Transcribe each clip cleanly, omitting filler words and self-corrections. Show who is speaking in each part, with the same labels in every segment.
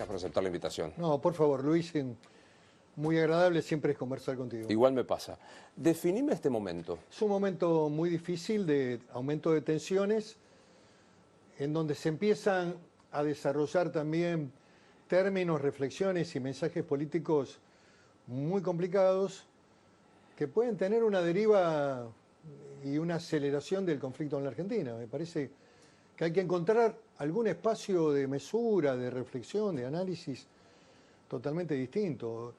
Speaker 1: gracias por aceptar la invitación.
Speaker 2: No, por favor, Luis, muy agradable siempre es conversar contigo.
Speaker 1: Igual me pasa. Definime este momento.
Speaker 2: Es un momento muy difícil de aumento de tensiones, en donde se empiezan a desarrollar también términos, reflexiones y mensajes políticos muy complicados que pueden tener una deriva y una aceleración del conflicto en la Argentina. Me parece que hay que encontrar algún espacio de mesura, de reflexión, de análisis totalmente distinto.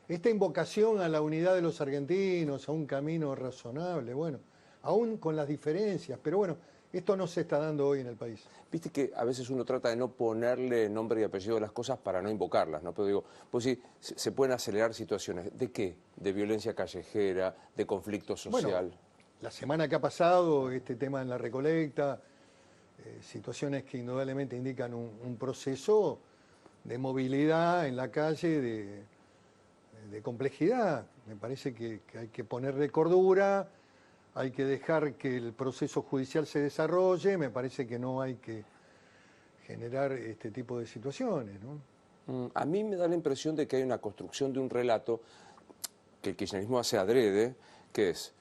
Speaker 2: Esta invocación a la unidad de los argentinos, a un camino razonable, bueno, aún con las diferencias, pero bueno, esto no se está dando hoy en el país.
Speaker 1: Viste que a veces uno trata de no ponerle nombre y apellido a las cosas para no invocarlas, ¿no? Pero digo, pues sí, se pueden acelerar situaciones. ¿De qué? De violencia callejera, de conflicto social.
Speaker 2: Bueno, la semana que ha pasado, este tema en la recolecta, situaciones que indudablemente indican un proceso de movilidad en la calle, de complejidad. Me parece que hay que ponerle cordura, hay que dejar que el proceso judicial se desarrolle, me parece que no hay que generar este tipo de situaciones, ¿no?
Speaker 1: A mí me da la impresión de que hay una construcción de un relato que el kirchnerismo hace adrede, que es,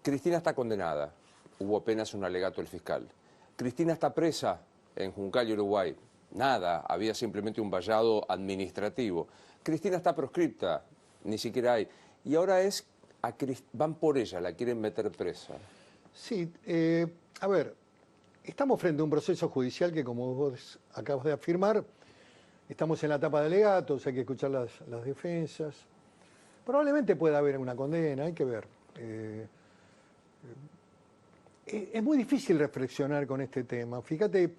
Speaker 1: Cristina está condenada, hubo apenas un alegato del fiscal. Cristina está presa en Juncal y Uruguay, nada, había simplemente un vallado administrativo. Cristina está proscripta, ni siquiera hay. Y ahora van por ella, la quieren meter presa.
Speaker 2: Sí, a ver, estamos frente a un proceso judicial que, como vos acabas de afirmar, estamos en la etapa de alegatos, hay que escuchar las defensas. Probablemente pueda haber una condena, hay que ver. Es muy difícil reflexionar con este tema. Fíjate,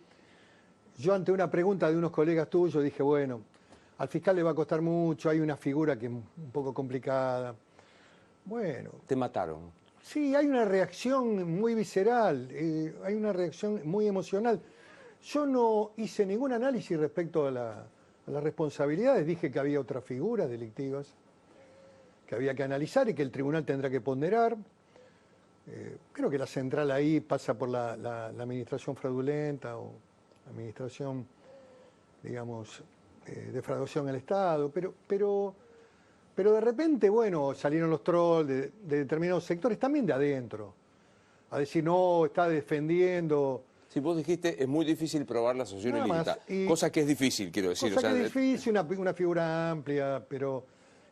Speaker 2: yo ante una pregunta de unos colegas tuyos dije, bueno, al fiscal le va a costar mucho, hay una figura que es un poco complicada. Bueno.
Speaker 1: Te mataron.
Speaker 2: Sí, hay una reacción muy visceral, hay una reacción muy emocional. Yo no hice ningún análisis respecto a las responsabilidades, dije que había otras figuras delictivas que había que analizar y que el tribunal tendrá que ponderar. Creo que la central ahí pasa por la administración fraudulenta o administración, digamos, defraudación al Estado, pero de repente, bueno, salieron los trolls de determinados sectores, también de adentro, a decir, no, está defendiendo.
Speaker 1: Si vos dijiste, es muy difícil probar la asociación ilícita, cosa que es difícil, quiero decir.
Speaker 2: Cosa que es difícil, una figura amplia, pero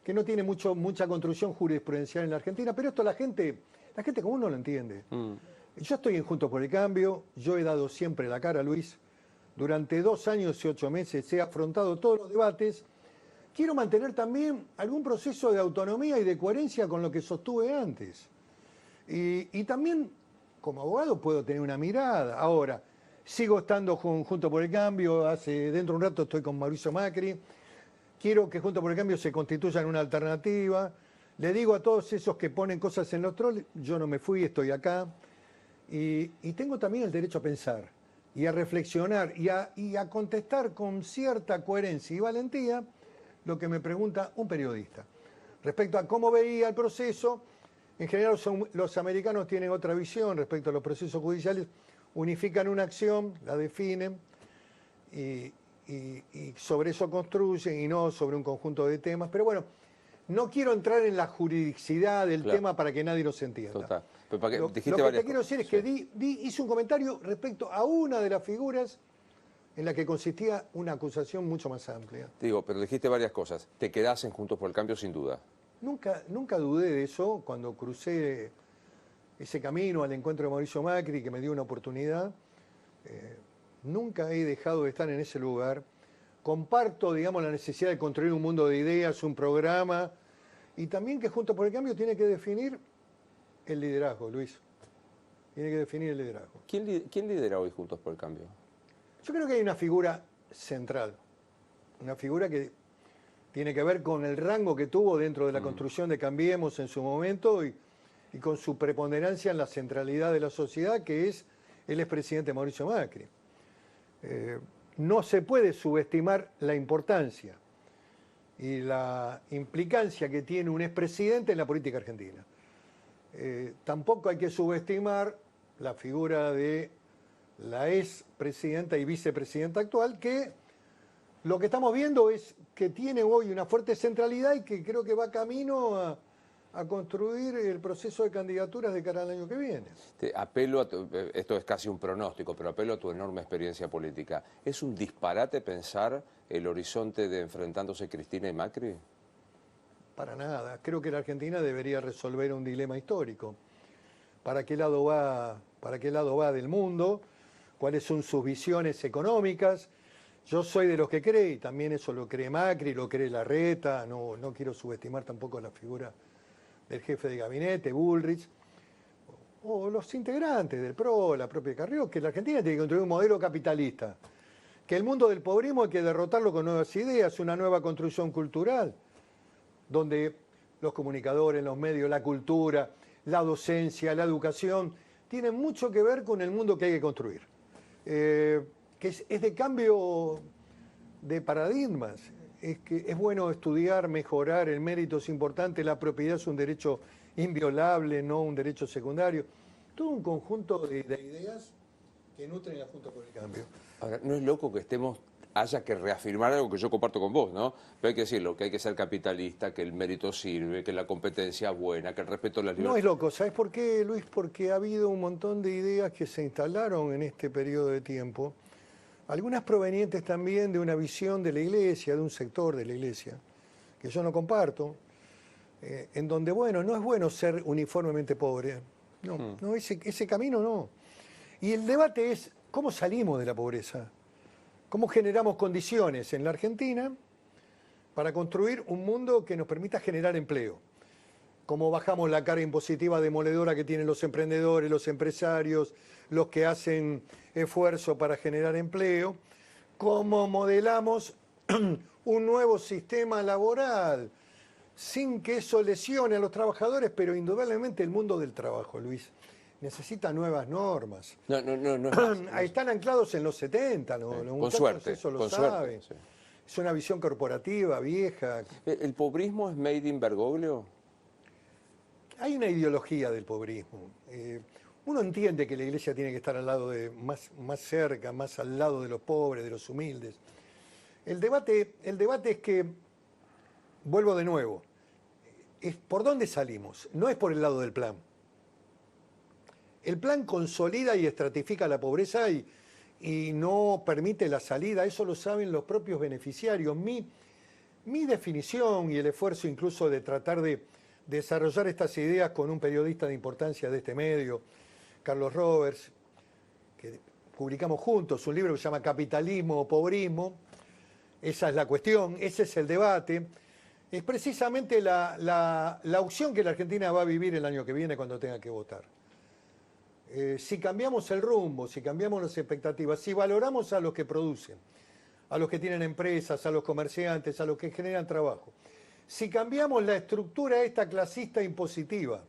Speaker 2: que no tiene mucha construcción jurisprudencial en la Argentina, pero esto la gente común no lo entiende. Yo estoy en Juntos por el Cambio, yo he dado siempre la cara, Luis, durante 2 años y 8 meses he afrontado todos los debates. Quiero mantener también algún proceso de autonomía y de coherencia con lo que sostuve antes. Y también, como abogado, puedo tener una mirada. Ahora, sigo estando Juntos por el Cambio, dentro de un rato estoy con Mauricio Macri. Quiero que Juntos por el Cambio se constituya en una alternativa. Le digo a todos esos que ponen cosas en los trolls, yo no me fui, estoy acá. Y tengo también el derecho a pensar y a reflexionar y a contestar con cierta coherencia y valentía lo que me pregunta un periodista. Respecto a cómo veía el proceso, en general los americanos tienen otra visión respecto a los procesos judiciales, unifican una acción, la definen y sobre eso construyen y no sobre un conjunto de temas. Pero bueno, no quiero entrar en la juridicidad del tema para que nadie nos entienda.
Speaker 1: Total.
Speaker 2: Lo que te quiero decir es que hice un comentario respecto a una de las figuras en la que consistía una acusación mucho más amplia.
Speaker 1: Digo, pero dijiste varias cosas. Te quedás en Juntos por el Cambio sin duda.
Speaker 2: Nunca dudé de eso cuando crucé ese camino al encuentro de Mauricio Macri, que me dio una oportunidad. Nunca he dejado de estar en ese lugar. Comparto, digamos, la necesidad de construir un mundo de ideas, un programa, y también que Juntos por el Cambio tiene que definir el liderazgo, Luis. Tiene que definir el liderazgo.
Speaker 1: ¿Quién lidera hoy Juntos por el Cambio?
Speaker 2: Yo creo que hay una figura central, una figura que tiene que ver con el rango que tuvo dentro de la construcción de Cambiemos en su momento y con su preponderancia en la centralidad de la sociedad, que es el expresidente Mauricio Macri. No se puede subestimar la importancia y la implicancia que tiene un expresidente en la política argentina. Tampoco hay que subestimar la figura de la expresidenta y vicepresidenta actual, que Lo que estamos viendo es que tiene hoy una fuerte centralidad y que creo que va camino a construir el proceso de candidaturas de cara al año que viene.
Speaker 1: Esto es casi un pronóstico, pero apelo a tu enorme experiencia política. ¿Es un disparate pensar el horizonte de enfrentándose Cristina y Macri?
Speaker 2: Para nada. Creo que la Argentina debería resolver un dilema histórico. ¿Para qué lado va del mundo? ¿Cuáles son sus visiones económicas? Yo soy de los que cree, y también eso lo cree Macri, lo cree Larreta, no quiero subestimar tampoco la figura del jefe de gabinete, Bullrich, o los integrantes del PRO, la propia Carrió, que la Argentina tiene que construir un modelo capitalista, que el mundo del pobrismo hay que derrotarlo con nuevas ideas, una nueva construcción cultural, donde los comunicadores, los medios, la cultura, la docencia, la educación, tienen mucho que ver con el mundo que hay que construir. Que es de cambio de paradigmas. Es que es bueno estudiar, mejorar, el mérito es importante, la propiedad es un derecho inviolable, no un derecho secundario. Todo un conjunto de ideas que nutren la Junta por el Cambio.
Speaker 1: Ahora, no es loco que haya que reafirmar algo que yo comparto con vos, ¿no? Pero hay que decirlo, que hay que ser capitalista, que el mérito sirve, que la competencia es buena, que el respeto a las libertades.
Speaker 2: No es loco, ¿sabes por qué, Luis? Porque ha habido un montón de ideas que se instalaron en este periodo de tiempo, algunas provenientes también de una visión de la Iglesia, de un sector de la Iglesia, que yo no comparto, en donde, bueno, no es bueno ser uniformemente pobre. No, ese camino no. Y el debate es cómo salimos de la pobreza, cómo generamos condiciones en la Argentina para construir un mundo que nos permita generar empleo. Cómo bajamos la carga impositiva demoledora que tienen los emprendedores, los empresarios, los que hacen esfuerzo para generar empleo. Cómo modelamos un nuevo sistema laboral sin que eso lesione a los trabajadores, pero indudablemente el mundo del trabajo, Luis, necesita nuevas normas.
Speaker 1: No es más.
Speaker 2: Ahí están anclados en los 70, ¿no?
Speaker 1: Sí,
Speaker 2: Los
Speaker 1: con suerte,
Speaker 2: eso lo
Speaker 1: con
Speaker 2: saben.
Speaker 1: suerte, sí.
Speaker 2: Es una visión corporativa, vieja.
Speaker 1: ¿El pobrismo es made in Bergoglio?
Speaker 2: Hay una ideología del pobrismo. Uno entiende que la Iglesia tiene que estar al lado más cerca, más al lado de los pobres, de los humildes. El debate es que, vuelvo de nuevo, es por dónde salimos, no es por el lado del plan. El plan consolida y estratifica la pobreza y no permite la salida, eso lo saben los propios beneficiarios. Mi definición y el esfuerzo incluso de tratar de desarrollar estas ideas con un periodista de importancia de este medio, Carlos Roberts, que publicamos juntos un libro que se llama Capitalismo o Pobrismo. Esa es la cuestión, ese es el debate. Es precisamente la opción que la Argentina va a vivir el año que viene cuando tenga que votar. Si cambiamos el rumbo, si cambiamos las expectativas, si valoramos a los que producen, a los que tienen empresas, a los comerciantes, a los que generan trabajo, si cambiamos la estructura esta clasista impositiva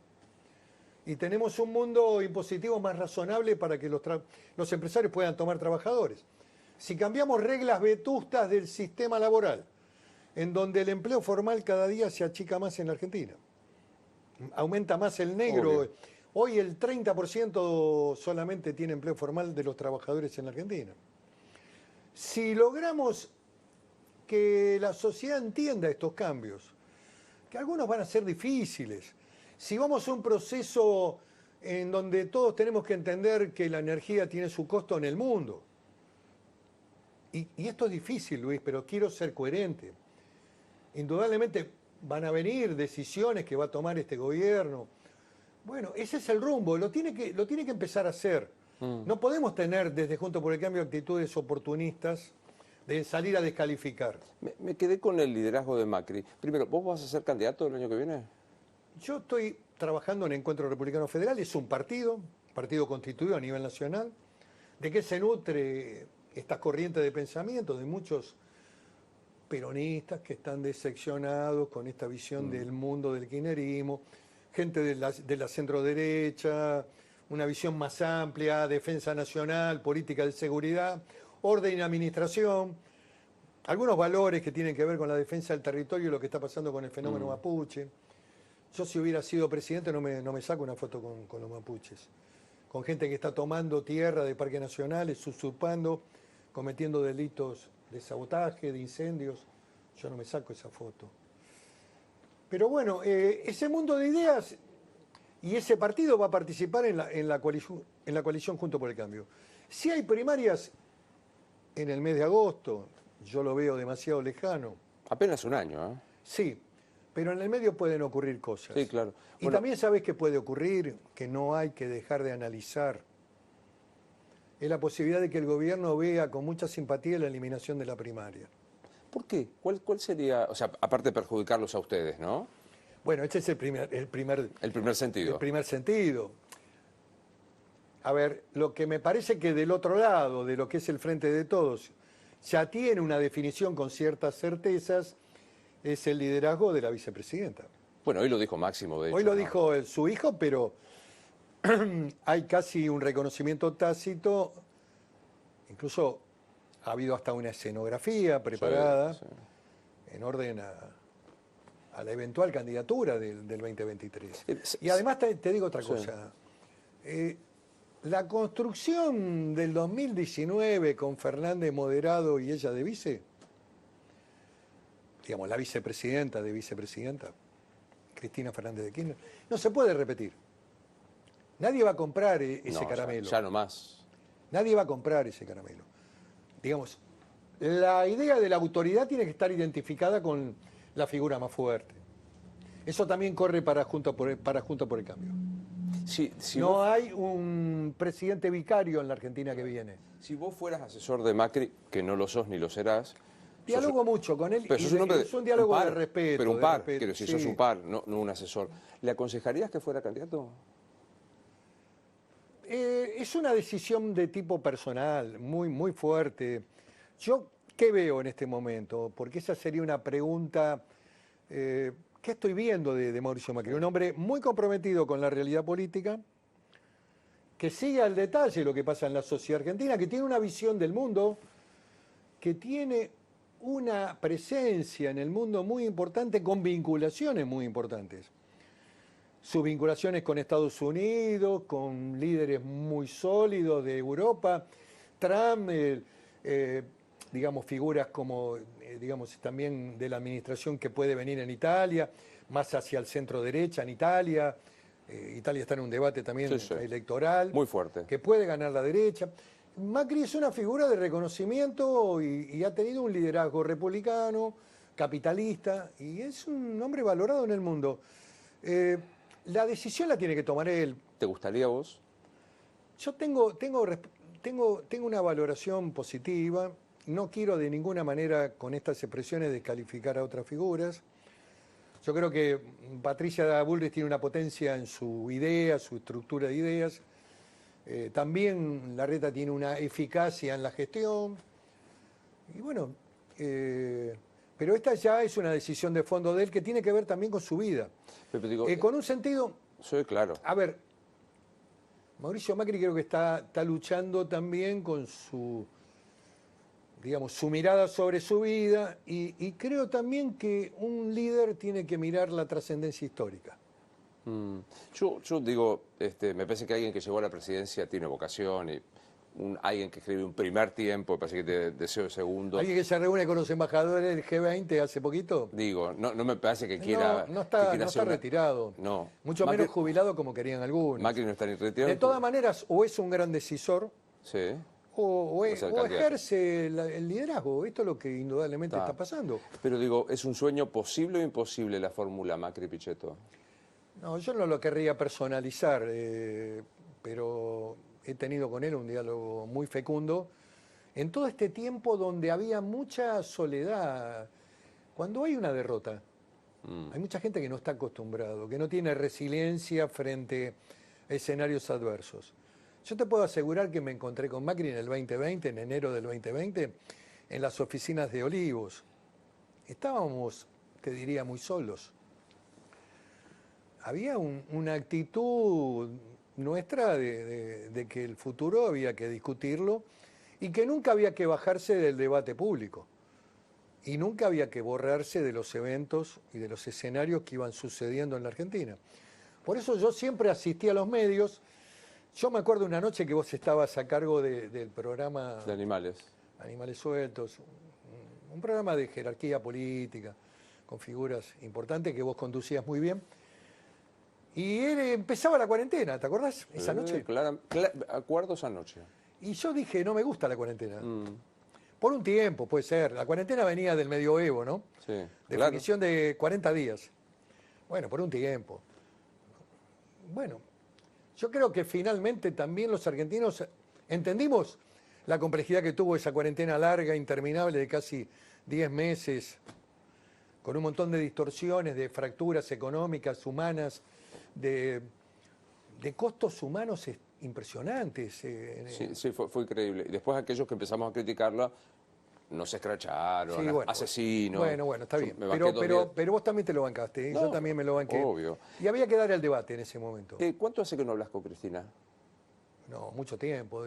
Speaker 2: y tenemos un mundo impositivo más razonable para que los empresarios puedan tomar trabajadores, si cambiamos reglas vetustas del sistema laboral, en donde el empleo formal cada día se achica más en la Argentina, aumenta más el negro. Obvio. Hoy el 30% solamente tiene empleo formal de los trabajadores en la Argentina. Si logramos que la sociedad entienda estos cambios, que algunos van a ser difíciles, si vamos a un proceso en donde todos tenemos que entender que la energía tiene su costo en el mundo, y esto es difícil, Luis, pero quiero ser coherente. Indudablemente van a venir decisiones que va a tomar este gobierno. Bueno, ese es el rumbo, lo tiene que empezar a hacer. No podemos tener desde Juntos por el Cambio actitudes oportunistas de salir a descalificar.
Speaker 1: Me quedé con el liderazgo de Macri. Primero, ¿vos vas a ser candidato el año que viene?
Speaker 2: Yo estoy trabajando en Encuentro Republicano Federal, es un partido constituido a nivel nacional. ¿De qué se nutre esta corriente de pensamiento? De muchos peronistas que están decepcionados con esta visión del mundo del kirchnerismo, gente de la centroderecha, una visión más amplia, defensa nacional, política de seguridad, orden y administración, algunos valores que tienen que ver con la defensa del territorio y lo que está pasando con el fenómeno mapuche. Yo si hubiera sido presidente no me saco una foto con los mapuches, con gente que está tomando tierra de parques nacionales, usurpando, cometiendo delitos de sabotaje, de incendios. Yo no me saco esa foto. Pero bueno, ese mundo de ideas y ese partido va a participar en la coalición Juntos por el Cambio. Si hay primarias en el mes de agosto, yo lo veo demasiado lejano.
Speaker 1: Apenas un año, ¿eh?
Speaker 2: Sí, pero en el medio pueden ocurrir cosas.
Speaker 1: Sí, claro.
Speaker 2: Y
Speaker 1: Bueno,
Speaker 2: también sabes que puede ocurrir, que no hay que dejar de analizar, es la posibilidad de que el gobierno vea con mucha simpatía la eliminación de la primaria.
Speaker 1: ¿por qué? ¿Cuál sería, o sea, aparte de perjudicarlos a ustedes, ¿no?
Speaker 2: Bueno, este es el
Speaker 1: El primer sentido.
Speaker 2: primer sentido. A ver, lo que me parece que del otro lado, de lo que es el Frente de Todos, ya tiene una definición con ciertas certezas, es el liderazgo de la vicepresidenta.
Speaker 1: Bueno, hoy lo dijo Máximo, de hecho.
Speaker 2: Hoy lo
Speaker 1: ¿no?
Speaker 2: dijo su hijo, pero hay casi un reconocimiento tácito, incluso ha habido hasta una escenografía preparada
Speaker 1: Sí, sí.
Speaker 2: en orden a la eventual candidatura del 2023.
Speaker 1: Sí,
Speaker 2: Y además te digo otra
Speaker 1: sí.
Speaker 2: cosa. La construcción del 2019 con Fernández moderado y ella de vice, digamos, la vicepresidenta de vicepresidenta, Cristina Fernández de Kirchner, no se puede repetir. Nadie va a comprar ese
Speaker 1: No,
Speaker 2: caramelo.
Speaker 1: ya no más.
Speaker 2: Nadie va a comprar ese caramelo. Digamos, la idea de la autoridad tiene que estar identificada con la figura más fuerte. Eso también corre para Juntos por el Cambio.
Speaker 1: Si
Speaker 2: No
Speaker 1: vos,
Speaker 2: hay un presidente vicario en la Argentina que viene.
Speaker 1: si vos fueras asesor de Macri, que no lo sos ni lo serás...
Speaker 2: Dialogo mucho con él
Speaker 1: Pero
Speaker 2: y
Speaker 1: sos un hombre
Speaker 2: es un diálogo
Speaker 1: par,
Speaker 2: de respeto.
Speaker 1: Pero un
Speaker 2: de
Speaker 1: par,
Speaker 2: respeto,
Speaker 1: quiero decir,
Speaker 2: sí.
Speaker 1: sos un par, no un asesor. ¿Le aconsejarías que fuera candidato?
Speaker 2: Es una decisión de tipo personal, muy, muy fuerte. Yo, ¿qué veo en este momento? Porque esa sería una pregunta. ¿Qué estoy viendo de Mauricio Macri? Un hombre muy comprometido con la realidad política, que sigue al detalle lo que pasa en la sociedad argentina, que tiene una visión del mundo, que tiene una presencia en el mundo muy importante, con vinculaciones muy importantes. Sus vinculaciones con Estados Unidos, con líderes muy sólidos de Europa, Trump, digamos, figuras como, digamos, también de la administración que puede venir en Italia, más hacia el centro derecha en Italia. Italia está en un debate también
Speaker 1: Sí, sí.
Speaker 2: electoral.
Speaker 1: Muy fuerte.
Speaker 2: Que puede ganar la derecha. Macri es una figura de reconocimiento y ha tenido un liderazgo republicano, capitalista, y es un hombre valorado en el mundo. La decisión la tiene que tomar él.
Speaker 1: ¿Te gustaría a vos?
Speaker 2: Yo tengo una valoración positiva. No quiero de ninguna manera con estas expresiones descalificar a otras figuras. Yo creo que Patricia Bullrich tiene una potencia en su idea, su estructura de ideas. También Larreta tiene una eficacia en la gestión. Y bueno, pero esta ya es una decisión de fondo de él que tiene que ver también con su vida.
Speaker 1: Pepe, digo,
Speaker 2: Con un sentido,
Speaker 1: soy claro.
Speaker 2: a ver, Mauricio Macri creo que está luchando también con su, digamos, su mirada sobre su vida y creo también que un líder tiene que mirar la trascendencia histórica.
Speaker 1: Yo digo, me parece que alguien que llegó a la presidencia tiene vocación y alguien que escribe un primer tiempo, me parece que te deseo el segundo.
Speaker 2: Alguien que se reúne con los embajadores del G20 hace poquito.
Speaker 1: Digo, no me parece que quiera...
Speaker 2: No está,
Speaker 1: que quiera
Speaker 2: no
Speaker 1: hacer
Speaker 2: está retirado.
Speaker 1: No.
Speaker 2: Mucho
Speaker 1: Macri-
Speaker 2: menos jubilado como querían algunos.
Speaker 1: Macri no está ni retirado.
Speaker 2: De todas maneras, o es un gran decisor
Speaker 1: Sí.
Speaker 2: o
Speaker 1: ser candidato.
Speaker 2: ejerce el liderazgo. Esto es lo que indudablemente está pasando.
Speaker 1: Pero digo, ¿es un sueño posible o imposible la fórmula Macri-Pichetto?
Speaker 2: No, yo no lo querría personalizar, pero he tenido con él un diálogo muy fecundo en todo este tiempo donde había mucha soledad. Cuando hay una derrota, hay mucha gente que no está acostumbrado, que no tiene resiliencia frente a escenarios adversos. Yo te puedo asegurar que me encontré con Macri en el 2020, en enero del 2020, en las oficinas de Olivos. Estábamos, te diría, muy solos. Había una actitud nuestra de que el futuro había que discutirlo y que nunca había que bajarse del debate público y nunca había que borrarse de los eventos y de los escenarios que iban sucediendo en la Argentina. Por eso yo siempre asistí a los medios. Yo me acuerdo una noche que vos estabas a cargo del programa
Speaker 1: De animales.
Speaker 2: Animales Sueltos, un programa de jerarquía política, con figuras importantes que vos conducías muy bien. Y empezaba la cuarentena, ¿te acordás? Esa noche.
Speaker 1: Acuerdo esa noche.
Speaker 2: Y yo dije, no me gusta la cuarentena. Por un tiempo, puede ser. La cuarentena venía del medioevo, ¿no?
Speaker 1: Sí,
Speaker 2: definición de 40 días. Bueno, por un tiempo. Bueno, yo creo que finalmente también los argentinos entendimos la complejidad que tuvo esa cuarentena larga, interminable, de casi 10 meses, con un montón de distorsiones, de fracturas económicas, humanas, de costos humanos impresionantes.
Speaker 1: Sí, fue increíble. Y después aquellos que empezamos a criticarla, nos escracharon,
Speaker 2: Sí, bueno,
Speaker 1: asesinos.
Speaker 2: Bueno, está bien.
Speaker 1: Yo
Speaker 2: Pero vos también te lo bancaste,
Speaker 1: No,
Speaker 2: yo también me lo banqué.
Speaker 1: obvio.
Speaker 2: Y había que dar el debate en ese momento.
Speaker 1: ¿Cuánto hace que no hablas con Cristina?
Speaker 2: No, mucho tiempo.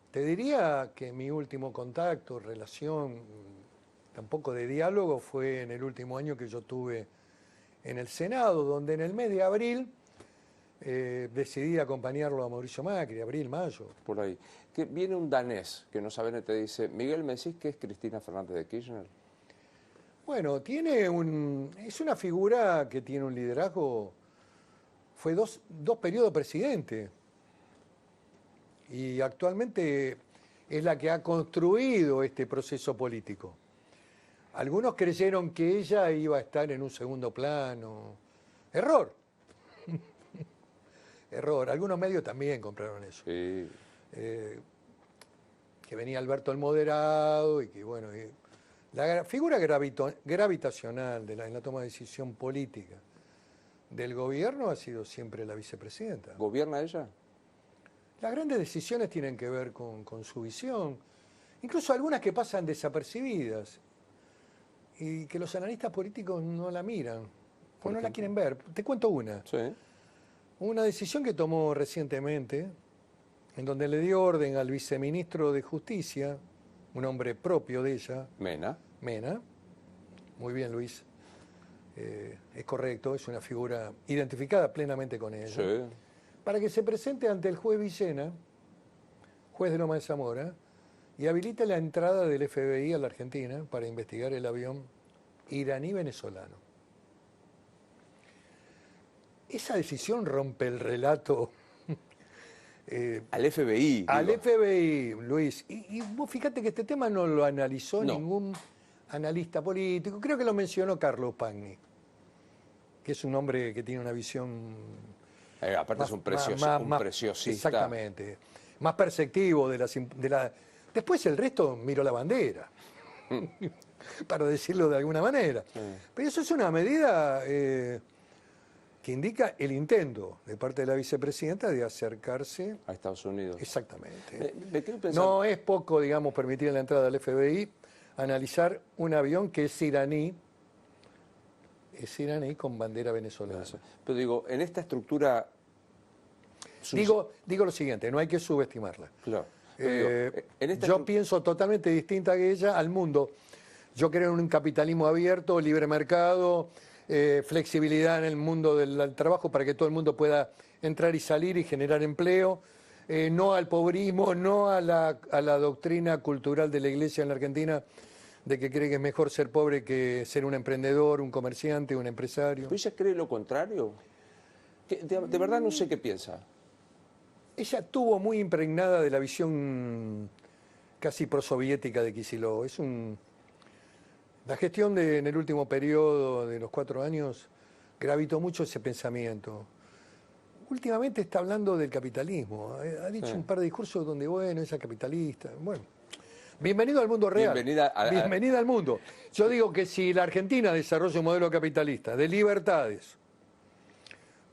Speaker 2: Te diría que mi último contacto, relación, tampoco de diálogo, fue en el último año que yo tuve en el Senado, donde en el mes de abril decidí acompañarlo a Mauricio Macri, abril, mayo.
Speaker 1: Por ahí. Que viene un danés que no sabe, te dice, Miguel, ¿me decís que es Cristina Fernández de Kirchner?
Speaker 2: Bueno, es una figura que tiene un liderazgo, fue dos periodos presidente, y actualmente es la que ha construido este proceso político. Algunos creyeron que ella iba a estar en un segundo plano. Error. Error. Algunos medios también compraron eso.
Speaker 1: Sí.
Speaker 2: Que venía Alberto el Moderado y que, bueno, la figura gravitacional en la toma de decisión política del gobierno ha sido siempre la vicepresidenta.
Speaker 1: ¿Gobierna ella?
Speaker 2: Las grandes decisiones tienen que ver con su visión, incluso algunas que pasan desapercibidas y que los analistas políticos no la miran o no la quieren ver. Te cuento una.
Speaker 1: Sí.
Speaker 2: Una decisión que tomó recientemente, en donde le dio orden al viceministro de Justicia, un hombre propio de ella,
Speaker 1: Mena.
Speaker 2: Muy bien, Luis. Es correcto, es una figura identificada plenamente con ella.
Speaker 1: Sí.
Speaker 2: Para que se presente ante el juez Villena, juez de Loma de Zamora, y habilite la entrada del FBI a la Argentina para investigar el avión iraní-venezolano. Esa decisión rompe el relato.
Speaker 1: Al FBI.
Speaker 2: Al FBI, Luis. Y vos fíjate que este tema no lo analizó ningún analista político. Creo que lo mencionó Carlos Pagni, que es un hombre que tiene una visión...
Speaker 1: aparte es un preciosista.
Speaker 2: Exactamente. Más perceptivo de la... Después el resto miró la bandera, para decirlo de alguna manera. Sí. Pero eso es una medida que indica el intento de parte de la vicepresidenta de acercarse...
Speaker 1: a Estados Unidos.
Speaker 2: Exactamente.
Speaker 1: Pensar...
Speaker 2: No es poco, digamos, permitir la entrada del FBI, analizar un avión que es iraní con bandera venezolana.
Speaker 1: Pero digo, en esta estructura...
Speaker 2: Digo lo siguiente, no hay que subestimarla.
Speaker 1: Claro.
Speaker 2: Yo pienso totalmente distinta que ella al mundo. Yo creo en un capitalismo abierto, libre mercado, flexibilidad en el mundo del trabajo para que todo el mundo pueda entrar y salir y generar empleo. No al pobrismo, no a la doctrina cultural de la Iglesia en la Argentina de que cree que es mejor ser pobre que ser un emprendedor, un comerciante, un empresario.
Speaker 1: ¿Pero ella cree lo contrario? De verdad no sé qué piensa.
Speaker 2: Ella tuvo muy impregnada de la visión casi prosoviética de Kicillof. La gestión en el último periodo de los 4 años gravitó mucho ese pensamiento. Últimamente está hablando del capitalismo. Ha dicho un par de discursos donde, bueno, ella es capitalista. Bueno, bienvenido al mundo real. Bienvenida al mundo. Yo digo que si la Argentina desarrolla un modelo capitalista de libertades,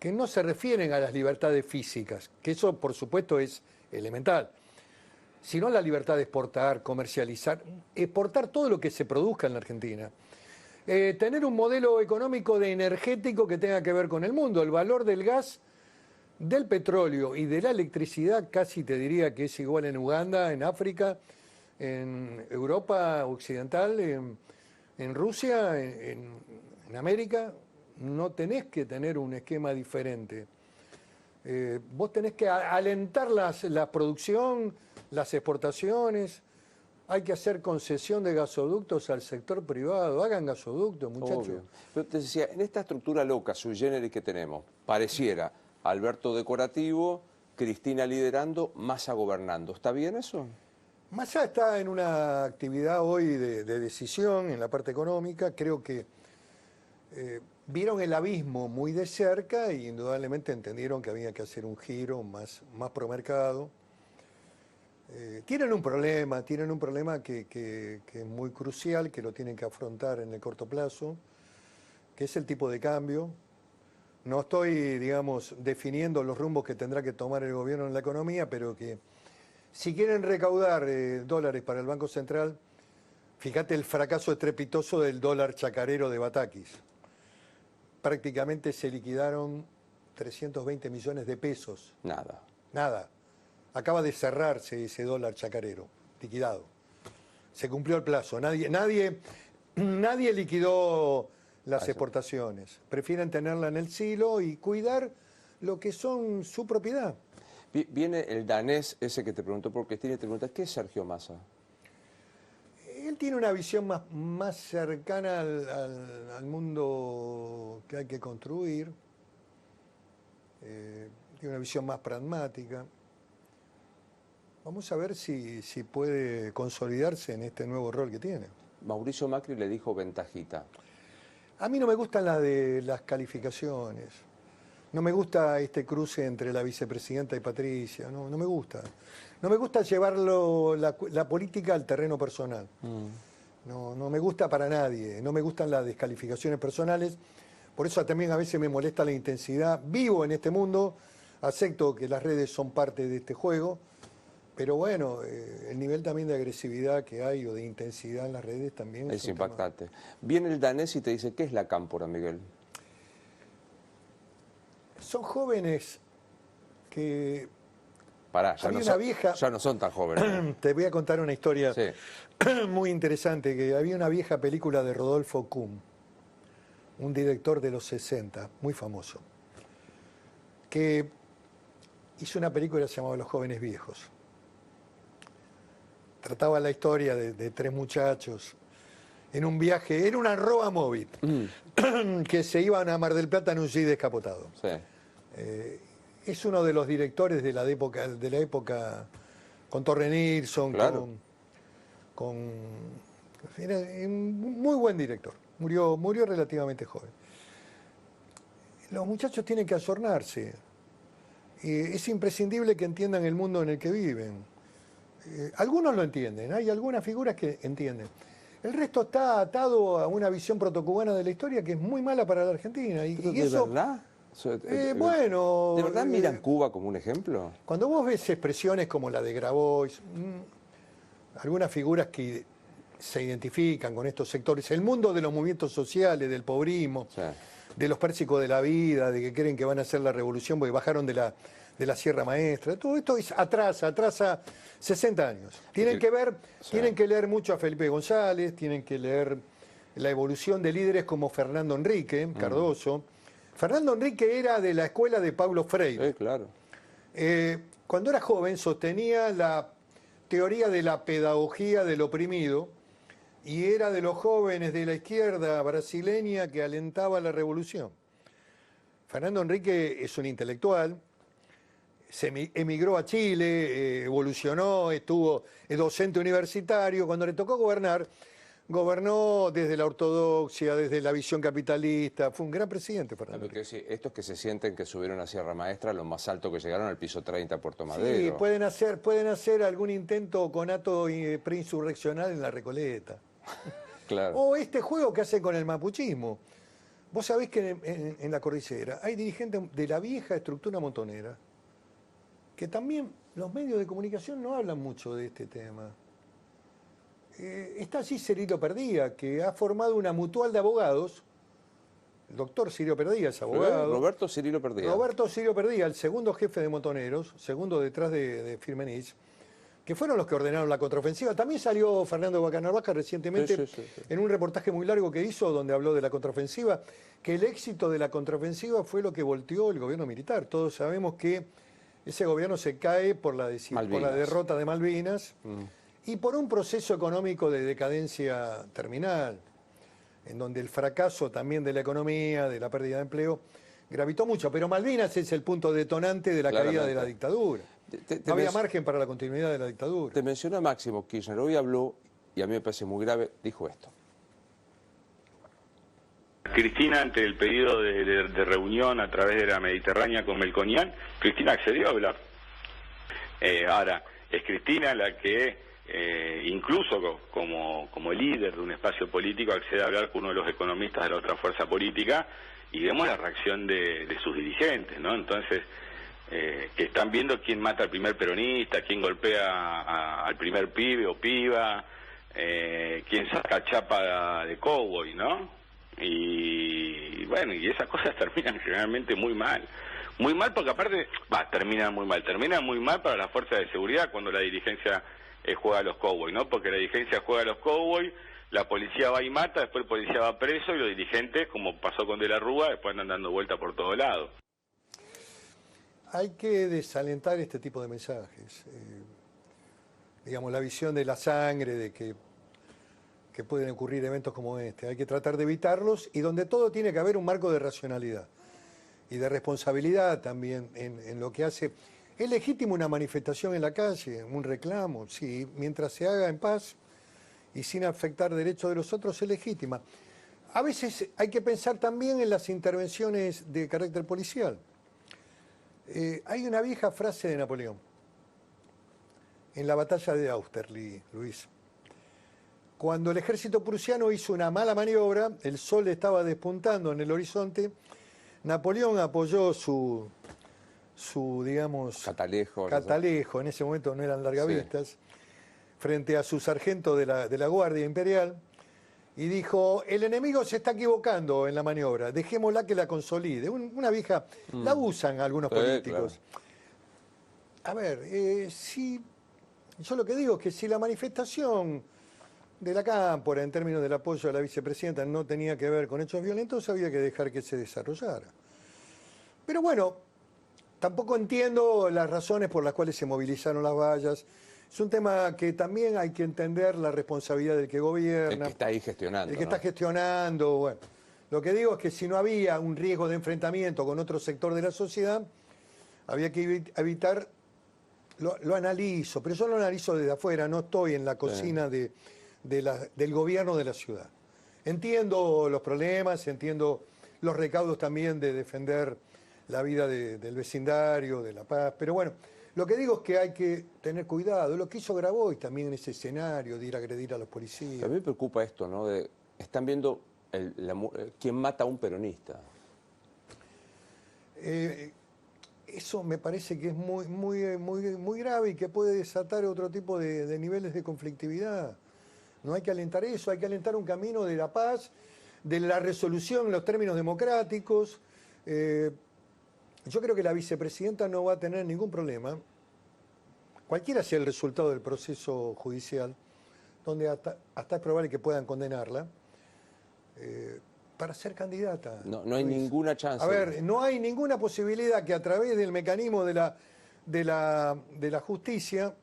Speaker 2: que no se refieren a las libertades físicas, que eso por supuesto es elemental, sino la libertad de exportar, comercializar, exportar todo lo que se produzca en la Argentina. Tener un modelo económico energético que tenga que ver con el mundo. El valor del gas, del petróleo y de la electricidad casi te diría que es igual en Uganda, en África, en Europa occidental, en Rusia, en América. No tenés que tener un esquema diferente. Vos tenés que alentar la producción, las exportaciones, hay que hacer concesión de gasoductos al sector privado. Hagan gasoductos, muchachos.
Speaker 1: Obvio. Pero te decía, en esta estructura loca, sui generis que tenemos, pareciera Alberto decorativo, Cristina liderando, Massa gobernando. ¿Está bien eso?
Speaker 2: Massa está en una actividad hoy de decisión en la parte económica. Creo que vieron el abismo muy de cerca y indudablemente entendieron que había que hacer un giro más pro mercado. Tienen un problema que es muy crucial, que lo tienen que afrontar en el corto plazo, que es el tipo de cambio. No estoy, digamos, definiendo los rumbos que tendrá que tomar el gobierno en la economía, pero que si quieren recaudar dólares para el Banco Central, fíjate el fracaso estrepitoso del dólar chacarero de Batakis. Prácticamente se liquidaron 320 millones de pesos. Nada. Acaba de cerrarse ese dólar chacarero, liquidado. Se cumplió el plazo. Nadie liquidó las exportaciones. Prefieren tenerla en el silo y cuidar lo que son su propiedad.
Speaker 1: Viene el danés ese que te preguntó por Cristina y te pregunta, ¿qué es Sergio Massa?
Speaker 2: Él tiene una visión más cercana al mundo que hay que construir. Tiene una visión más pragmática. Vamos a ver si puede consolidarse en este nuevo rol que tiene.
Speaker 1: Mauricio Macri le dijo ventajita.
Speaker 2: A mí no me gustan las calificaciones. No me gusta este cruce entre la vicepresidenta y Patricia. No me gusta. No me gusta llevarlo la política al terreno personal. No me gusta para nadie. No me gustan las descalificaciones personales. Por eso también a veces me molesta la intensidad. Vivo en este mundo. Acepto que las redes son parte de este juego. Pero bueno, el nivel también de agresividad que hay o de intensidad en las redes también
Speaker 1: es impactante. Viene el danés y te dice, ¿qué es la cámpora, Miguel?
Speaker 2: Son jóvenes que...
Speaker 1: Pará, ya no son tan jóvenes.
Speaker 2: Te voy a contar una historia muy interesante, que había una vieja película de Rodolfo Kuhn, un director de los 60, muy famoso, que hizo una película llamada Los jóvenes viejos. Trataba la historia de tres muchachos en un viaje, era una roa móvil, que se iban a Mar del Plata en un jeep descapotado.
Speaker 1: Sí.
Speaker 2: Es uno de los directores de la época con Torre Nilsson,
Speaker 1: claro.
Speaker 2: Era un muy buen director, murió relativamente joven. Los muchachos tienen que ayornarse. Es imprescindible que entiendan el mundo en el que viven. Algunos lo entienden, hay algunas figuras que entienden. El resto está atado a una visión protocubana de la historia que es muy mala para la Argentina. Y eso,
Speaker 1: ¿verdad?
Speaker 2: Bueno...
Speaker 1: ¿De verdad miran Cuba como un ejemplo?
Speaker 2: Cuando vos ves expresiones como la de Grabois, algunas figuras que se identifican con estos sectores, el mundo de los movimientos sociales, del pobrismo, de los pérsicos de la vida, de que creen que van a hacer la revolución porque bajaron de la Sierra Maestra, todo esto atrasa 60 años. Tienen que leer mucho a Felipe González, tienen que leer la evolución de líderes como Fernando Enrique Cardoso. Fernando Enrique era de la escuela de Paulo Freire.
Speaker 1: Claro.
Speaker 2: Cuando era joven sostenía la teoría de la pedagogía del oprimido y era de los jóvenes de la izquierda brasileña que alentaba la revolución. Fernando Enrique es un intelectual, se emigró a Chile, evolucionó, estuvo docente universitario. Cuando le tocó gobernar, gobernó desde la ortodoxia, desde la visión capitalista. Fue un gran presidente, Fernando.
Speaker 1: Estos que se sienten que subieron a Sierra Maestra, lo más alto que llegaron al piso 30 Puerto Madero.
Speaker 2: Sí, pueden hacer algún intento conato preinsurreccional en la Recoleta.
Speaker 1: Claro.
Speaker 2: O este juego que hacen con el mapuchismo. Vos sabés que en la cordillera hay dirigentes de la vieja estructura montonera que también los medios de comunicación no hablan mucho de este tema. Está allí Cirilo Perdía, que ha formado una mutual de abogados. El doctor Cirilo Perdía es abogado.
Speaker 1: Roberto Cirilo Perdía.
Speaker 2: Roberto Cirilo Perdía, el segundo jefe de montoneros, segundo detrás de Firmenich, que fueron los que ordenaron la contraofensiva. También salió Fernando Bacanal Vaca recientemente en un reportaje muy largo que hizo donde habló de la contraofensiva, que el éxito de la contraofensiva fue lo que volteó el gobierno militar. Todos sabemos que ese gobierno se cae por la derrota de Malvinas y por un proceso económico de decadencia terminal, en donde el fracaso también de la economía, de la pérdida de empleo, gravitó mucho. Pero Malvinas es el punto detonante de la caída de la dictadura. No había margen para la continuidad de la dictadura.
Speaker 1: Te menciona Máximo Kirchner, hoy habló, y a mí me parece muy grave, dijo esto.
Speaker 3: Cristina, ante el pedido de reunión a través de la Mediterránea con Melconian, Cristina accedió a hablar. Ahora, es Cristina la que, incluso como líder de un espacio político, accede a hablar con uno de los economistas de la otra fuerza política, y vemos la reacción de sus dirigentes, ¿no? Entonces, que están viendo quién mata al primer peronista, quién golpea al primer pibe o piba, quién saca chapa de cowboy, ¿no? Y bueno, y esas cosas terminan generalmente muy mal. Muy mal porque aparte, terminan muy mal para las fuerzas de seguridad cuando la dirigencia juega a los cowboys, ¿no? Porque la dirigencia juega a los cowboys, la policía va y mata, después el policía va preso y los dirigentes, como pasó con De la Rúa, después andan dando vuelta por todos lados.
Speaker 2: Hay que desalentar este tipo de mensajes. Digamos, la visión de la sangre, de que pueden ocurrir eventos como este. Hay que tratar de evitarlos y donde todo tiene que haber un marco de racionalidad y de responsabilidad también en lo que hace. ¿Es legítimo una manifestación en la calle, un reclamo? Sí, mientras se haga en paz y sin afectar derechos de los otros, es legítima. A veces hay que pensar también en las intervenciones de carácter policial. Hay una vieja frase de Napoleón en la batalla de Austerlitz, Luis. Cuando el ejército prusiano hizo una mala maniobra, el sol estaba despuntando en el horizonte, Napoleón apoyó su digamos, catalejo, en ese momento no eran largavistas, sí, frente a su sargento de la Guardia Imperial, y dijo, el enemigo se está equivocando en la maniobra, dejémosla que la consolide. Una vieja, la usan algunos políticos. Claro. A ver, yo lo que digo es que si la manifestación de la Cámpora, en términos del apoyo a la vicepresidenta, no tenía que ver con hechos violentos, había que dejar que se desarrollara. Pero bueno, tampoco entiendo las razones por las cuales se movilizaron las vallas. Es un tema que también hay que entender la responsabilidad del que gobierna.
Speaker 1: El que está ahí gestionando.
Speaker 2: El que
Speaker 1: ¿no?
Speaker 2: está gestionando, bueno. Lo que digo es que si no había un riesgo de enfrentamiento con otro sector de la sociedad, había que evitar, lo analizo, pero yo lo analizo desde afuera, no estoy en la cocina del gobierno de la ciudad. Entiendo los problemas, entiendo los recaudos también de defender la vida del vecindario, de la paz, pero bueno, lo que digo es que hay que tener cuidado. Lo que hizo Grabois también en ese escenario de ir a agredir a los policías.
Speaker 1: A mí me preocupa esto, ¿no? Están viendo quién mata a un peronista.
Speaker 2: Eso me parece que es muy grave y que puede desatar otro tipo de niveles de conflictividad. No hay que alentar eso, hay que alentar un camino de la paz, de la resolución en los términos democráticos. Yo creo que la vicepresidenta no va a tener ningún problema, cualquiera sea el resultado del proceso judicial, donde hasta es probable que puedan condenarla, para ser candidata.
Speaker 1: No hay ninguna chance.
Speaker 2: A ver, no hay ninguna posibilidad que a través del mecanismo de la justicia,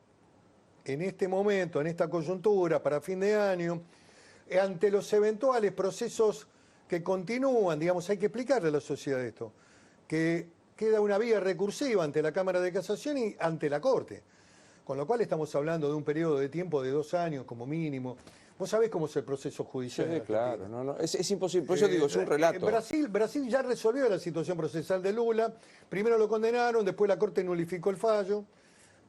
Speaker 2: en este momento, en esta coyuntura, para fin de año, ante los eventuales procesos que continúan, digamos, hay que explicarle a la sociedad esto, que queda una vía recursiva ante la Cámara de Casación y ante la Corte. Con lo cual estamos hablando de un periodo de tiempo de 2 años como mínimo. Vos sabés cómo es el proceso judicial.
Speaker 1: Sí, claro, es imposible. Por eso digo, es un relato.
Speaker 2: Brasil ya resolvió la situación procesal de Lula. Primero lo condenaron, después la Corte nulificó el fallo.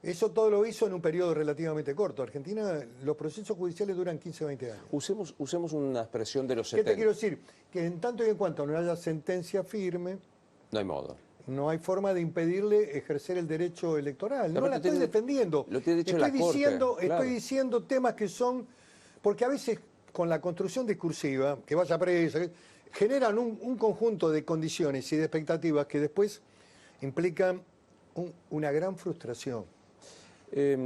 Speaker 2: Eso todo lo hizo en un periodo relativamente corto. Argentina, los procesos judiciales duran 15 o 20 años.
Speaker 1: Usemos una expresión de los 70.
Speaker 2: ¿Qué te quiero decir? Que en tanto y en cuanto no haya sentencia firme,
Speaker 1: no hay modo.
Speaker 2: No hay forma de impedirle ejercer el derecho electoral. No la estoy defendiendo.
Speaker 1: Lo tiene dicho la Corte.
Speaker 2: Estoy diciendo temas que son... Porque a veces con la construcción discursiva, que vaya presa, generan un conjunto de condiciones y de expectativas que después implican una gran frustración.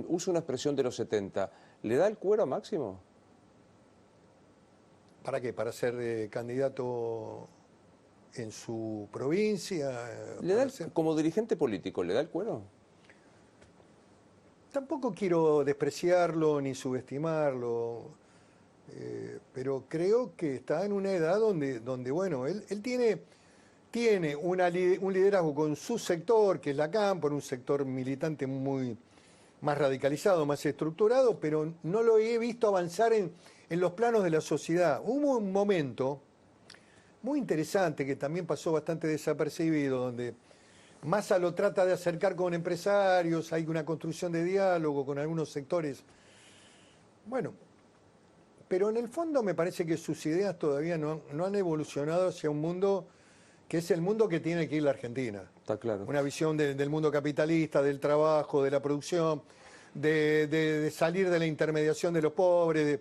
Speaker 1: Uso una expresión de los 70. ¿Le da el cuero a Máximo?
Speaker 2: ¿Para qué? ¿Para ser candidato en su provincia?
Speaker 1: Como dirigente político, ¿le da el cuero?
Speaker 2: tampoco quiero despreciarlo ni subestimarlo, pero creo que está en una edad donde bueno, él tiene un liderazgo con su sector, que es la Cámpora, un sector militante muy más radicalizado, más estructurado, pero no lo he visto avanzar en los planos de la sociedad. Hubo un momento muy interesante que también pasó bastante desapercibido, donde Massa lo trata de acercar con empresarios, hay una construcción de diálogo con algunos sectores. Bueno, pero en el fondo me parece que sus ideas todavía no han evolucionado hacia un mundo que es el mundo que tiene que ir la Argentina.
Speaker 1: Está claro.
Speaker 2: Una visión del mundo capitalista, del trabajo, de la producción, de salir de la intermediación de los pobres.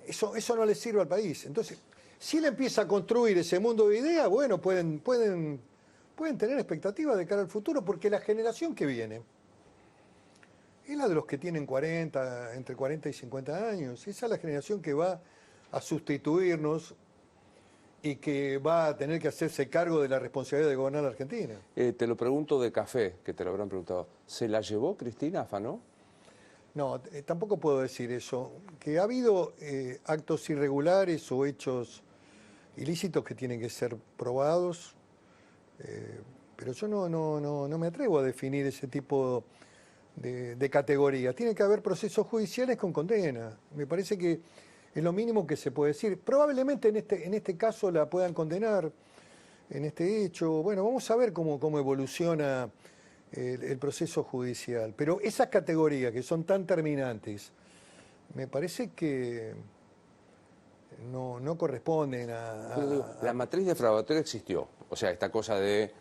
Speaker 2: Eso no le sirve al país. Entonces, si él empieza a construir ese mundo de ideas, bueno, pueden tener expectativas de cara al futuro, porque la generación que viene es la de los que tienen entre 40 y 50 años. Esa es la generación que va a sustituirnos y que va a tener que hacerse cargo de la responsabilidad de gobernar la Argentina.
Speaker 1: Te lo pregunto de café, que te lo habrán preguntado. ¿Se la llevó Cristina, afanó?
Speaker 2: No, tampoco puedo decir eso. Que ha habido actos irregulares o hechos ilícitos que tienen que ser probados, pero yo no me atrevo a definir ese tipo de categorías. Tiene que haber procesos judiciales con condena. Me parece que es lo mínimo que se puede decir. Probablemente en este caso la puedan condenar, en este hecho. Bueno, vamos a ver cómo evoluciona el proceso judicial. Pero esas categorías que son tan terminantes, me parece que no corresponden
Speaker 1: La matriz defraudatoria existió. O sea, esta cosa de...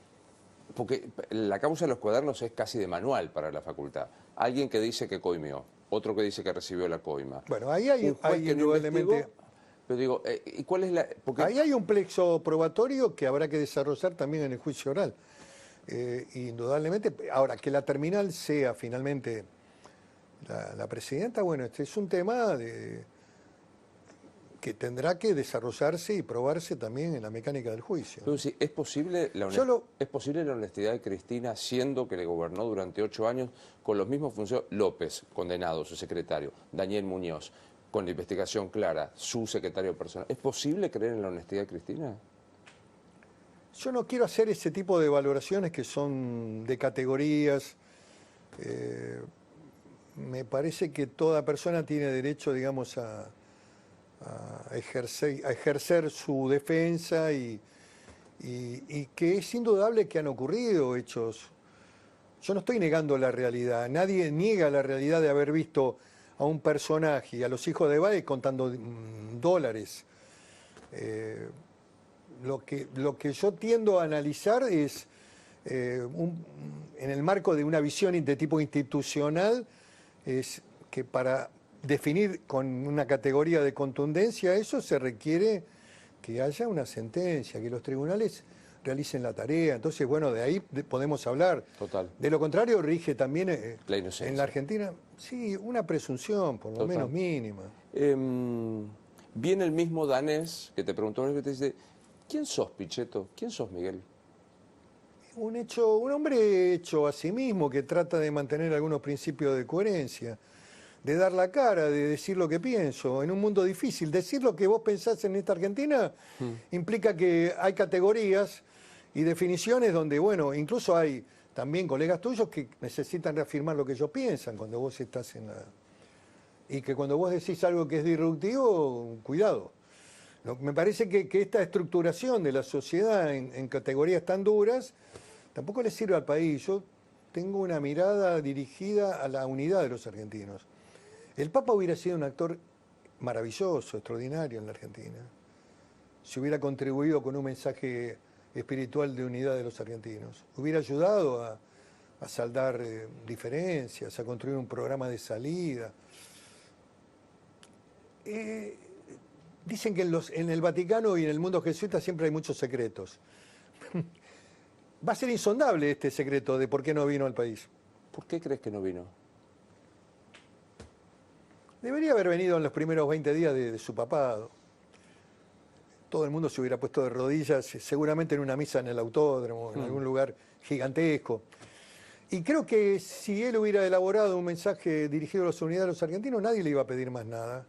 Speaker 1: Porque la causa de los cuadernos es casi de manual para la facultad. Alguien que dice que coimió, otro que dice que recibió la coima.
Speaker 2: Bueno, ahí hay indudablemente...
Speaker 1: Pero digo, ¿y cuál es la...? Porque...
Speaker 2: Ahí hay un plexo probatorio que habrá que desarrollar también en el juicio oral. Indudablemente, ahora, que la terminal sea finalmente la presidenta, bueno, este es un tema que tendrá que desarrollarse y probarse también en la mecánica del juicio.
Speaker 1: Pero sí, ¿es posible la honestidad de Cristina, siendo que le gobernó durante 8 años con los mismos funcionarios? López, condenado, su secretario, Daniel Muñoz, con la investigación clara, su secretario personal. ¿Es posible creer en la honestidad de Cristina?
Speaker 2: Yo no quiero hacer ese tipo de valoraciones que son de categorías. Me parece que toda persona tiene derecho, digamos, a ejercer su defensa y que es indudable que han ocurrido hechos. Yo no estoy negando la realidad. Nadie niega la realidad de haber visto a un personaje y a los hijos de Báez contando dólares. Lo que yo tiendo a analizar es, en el marco de una visión de tipo institucional, es que para definir con una categoría de contundencia eso se requiere que haya una sentencia, que los tribunales realicen la tarea. Entonces, bueno, de ahí podemos hablar.
Speaker 1: Total.
Speaker 2: De lo contrario, rige también
Speaker 1: la inocencia.
Speaker 2: En la Argentina, sí, una presunción, por lo menos mínima.
Speaker 1: Viene el mismo danés que te preguntó, que te dice, ¿quién sos, Pichetto? ¿Quién sos, Miguel?
Speaker 2: Un hombre hecho a sí mismo, que trata de mantener algunos principios de coherencia, de dar la cara, de decir lo que pienso, en un mundo difícil. Decir lo que vos pensás en esta Argentina implica que hay categorías y definiciones donde, bueno, incluso hay también colegas tuyos que necesitan reafirmar lo que ellos piensan cuando vos estás en la... Y que cuando vos decís algo que es disruptivo, cuidado. Me parece que esta estructuración de la sociedad en categorías tan duras tampoco le sirve al país. Yo tengo una mirada dirigida a la unidad de los argentinos. El Papa hubiera sido un actor maravilloso, extraordinario en la Argentina, si hubiera contribuido con un mensaje espiritual de unidad de los argentinos. Hubiera ayudado a saldar diferencias, a construir un programa de salida. Dicen que en el Vaticano y en el mundo jesuita siempre hay muchos secretos. Va a ser insondable este secreto de por qué no vino al país.
Speaker 1: ¿Por qué crees que no vino?
Speaker 2: Debería haber venido en los primeros 20 días de su papado. Todo el mundo se hubiera puesto de rodillas, seguramente en una misa en el autódromo, en algún lugar gigantesco. Y creo que si él hubiera elaborado un mensaje dirigido a las unidades de los argentinos, nadie le iba a pedir más nada.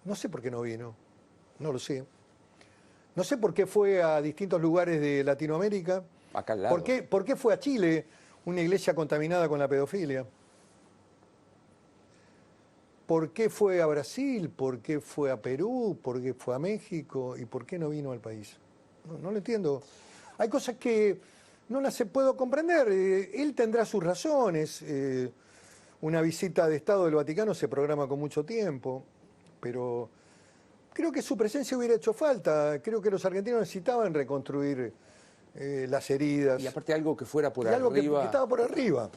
Speaker 2: No sé por qué no vino, no lo sé. No sé por qué fue a distintos lugares de Latinoamérica.
Speaker 1: Acá al lado.
Speaker 2: ¿Por qué fue a Chile, una iglesia contaminada con la pedofilia? ¿Por qué fue a Brasil? ¿Por qué fue a Perú? ¿Por qué fue a México? ¿Y por qué no vino al país? No lo entiendo. Hay cosas que no las puedo comprender. Él tendrá sus razones. Una visita de Estado del Vaticano se programa con mucho tiempo, pero creo que su presencia hubiera hecho falta. Creo que los argentinos necesitaban reconstruir las heridas.
Speaker 1: Y aparte algo que fuera por
Speaker 2: y algo
Speaker 1: arriba.
Speaker 2: que estaba por arriba.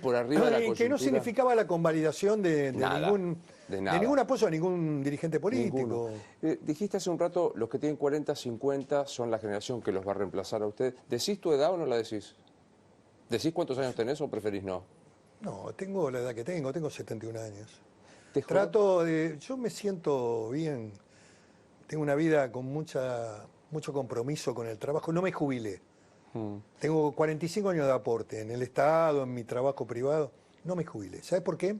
Speaker 1: Por arriba de la
Speaker 2: Que no
Speaker 1: coyuntura.
Speaker 2: significaba la convalidación de
Speaker 1: Nada, de nada.
Speaker 2: ningún apoyo a ningún dirigente político.
Speaker 1: Ninguno. Dijiste hace un rato, los que tienen 40, 50 son la generación que los va a reemplazar a usted. ¿Decís tu edad o no la decís? ¿Decís cuántos años tenés o preferís no?
Speaker 2: No, tengo la edad que tengo 71 años.
Speaker 1: ¿Te jodas?
Speaker 2: Yo me siento bien, tengo una vida con mucho compromiso con el trabajo, no me jubilé. Tengo 45 años de aporte en el Estado, en mi trabajo privado, no me jubilé. ¿Sabes por qué?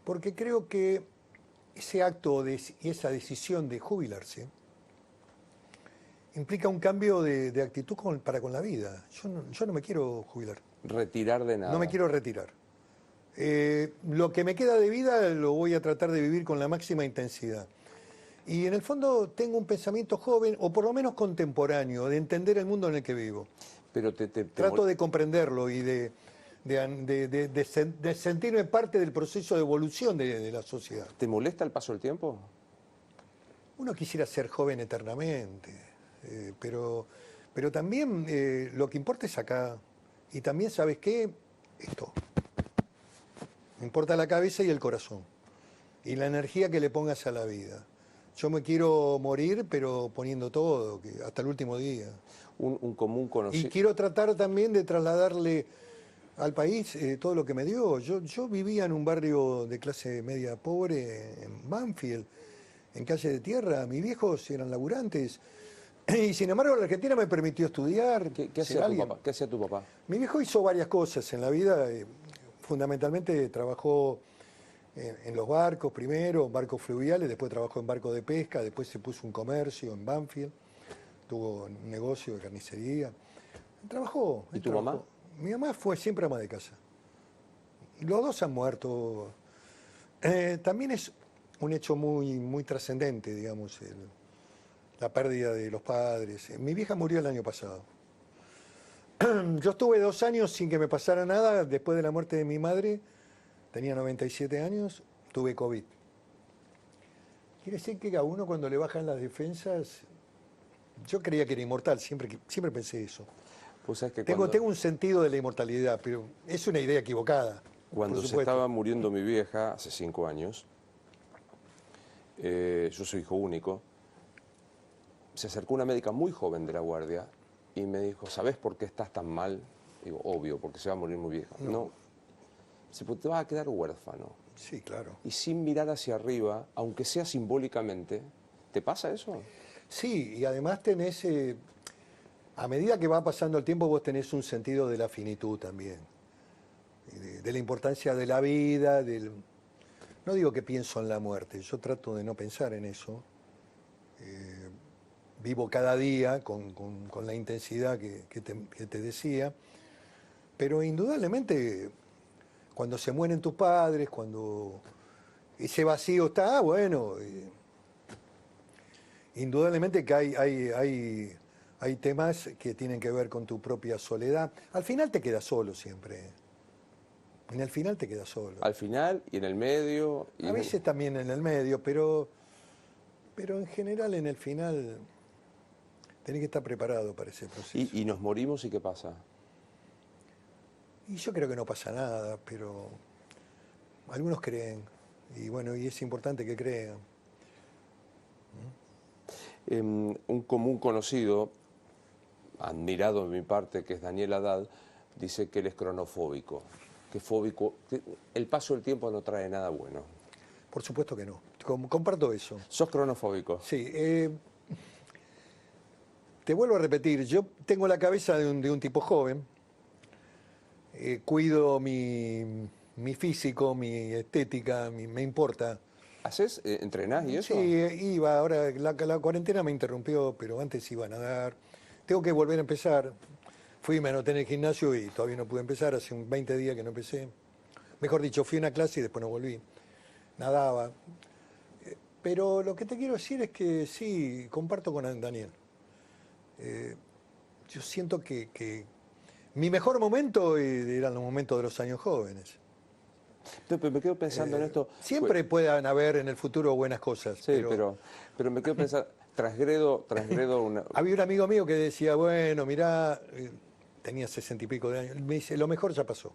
Speaker 2: Porque creo que ese acto y esa decisión de jubilarse implica un cambio de actitud para con la vida. Yo no me quiero jubilar.
Speaker 1: Retirar de nada.
Speaker 2: No me quiero retirar. Lo que me queda de vida lo voy a tratar de vivir con la máxima intensidad. Y en el fondo tengo un pensamiento joven, o por lo menos contemporáneo, de entender el mundo en el que vivo.
Speaker 1: Pero
Speaker 2: Trato de comprenderlo y de sentirme parte del proceso de evolución de la sociedad.
Speaker 1: ¿Te molesta el paso del tiempo?
Speaker 2: Uno quisiera ser joven eternamente, pero también lo que importa es acá. Y también, ¿sabes qué? Esto. Me importa la cabeza y el corazón. Y la energía que le pongas a la vida. Yo me quiero morir, pero poniendo todo, hasta el último día.
Speaker 1: Un común conocido.
Speaker 2: Y quiero tratar también de trasladarle al país todo lo que me dio. Yo vivía en un barrio de clase media pobre, en Banfield, en calle de tierra. Mis viejos eran laburantes. Y sin embargo la Argentina me permitió estudiar.
Speaker 1: ¿Qué hacía tu papá? ¿Qué hacía tu papá?
Speaker 2: Mi viejo hizo varias cosas en la vida. Fundamentalmente trabajó en los barcos primero, barcos fluviales, después trabajó en barcos de pesca, después se puso un comercio en Banfield, tuvo un negocio de carnicería. Trabajó.
Speaker 1: ¿Y tu mamá?
Speaker 2: Mi mamá fue siempre ama de casa. Los dos han muerto. También es un hecho muy trascendente, digamos, la pérdida de los padres. Mi vieja murió el año pasado. Yo estuve 2 años sin que me pasara nada. Después de la muerte de mi madre, tenía 97 años, tuve COVID. Quiere decir que a uno cuando le bajan las defensas, yo creía que era inmortal, siempre pensé eso.
Speaker 1: Pues sabes que
Speaker 2: Tengo un sentido de la inmortalidad, pero es una idea equivocada.
Speaker 1: Cuando se estaba muriendo mi vieja, hace 5 años, yo soy hijo único, se acercó una médica muy joven de la guardia y me dijo, ¿sabés por qué estás tan mal? Digo, obvio, porque se va a morir muy vieja. No. Dice, pues te vas a quedar huérfano.
Speaker 2: Sí, claro.
Speaker 1: Y sin mirar hacia arriba, aunque sea simbólicamente, ¿te pasa eso?
Speaker 2: Sí, y además tenés, a medida que va pasando el tiempo, vos tenés un sentido de la finitud también. De la importancia de la vida, no digo que pienso en la muerte, yo trato de no pensar en eso. Vivo cada día con la intensidad que te decía, pero indudablemente cuando se mueren tus padres, cuando ese vacío está, bueno, indudablemente que hay temas que tienen que ver con tu propia soledad. Al final te quedas solo siempre. En el final te quedas solo.
Speaker 1: Al final y en el medio.
Speaker 2: A veces también en el medio, pero en general en el final tenés que estar preparado para ese proceso.
Speaker 1: ¿Y nos morimos y qué pasa?
Speaker 2: Y yo creo que no pasa nada, pero algunos creen. Y bueno, y es importante que crean.
Speaker 1: Un común conocido, admirado de mi parte, que es Daniel Haddad, dice que él es cronofóbico. Que el paso del tiempo no trae nada bueno.
Speaker 2: Por supuesto que no. Comparto eso.
Speaker 1: ¿Sos cronofóbico?
Speaker 2: Sí. Te vuelvo a repetir, yo tengo la cabeza de un tipo joven, cuido mi físico, mi estética, me importa.
Speaker 1: ¿Haces, entrenás y eso?
Speaker 2: Sí, iba, ahora la cuarentena me interrumpió, pero antes iba a nadar. Tengo que volver a empezar. Fui, me anoté en el gimnasio y todavía no pude empezar, hace 20 días que no empecé. Mejor dicho, fui a una clase y después no volví. Nadaba. Pero lo que te quiero decir es que sí, comparto con Daniel. Yo siento que mi mejor momento eran los momentos de los años jóvenes.
Speaker 1: Pero me quedo pensando en esto.
Speaker 2: Siempre puedan haber en el futuro buenas cosas.
Speaker 1: Sí, pero me quedo pensando, transgredo una...
Speaker 2: Había un amigo mío que decía, bueno, mirá, tenía 60 y pico de años, me dice, lo mejor ya pasó,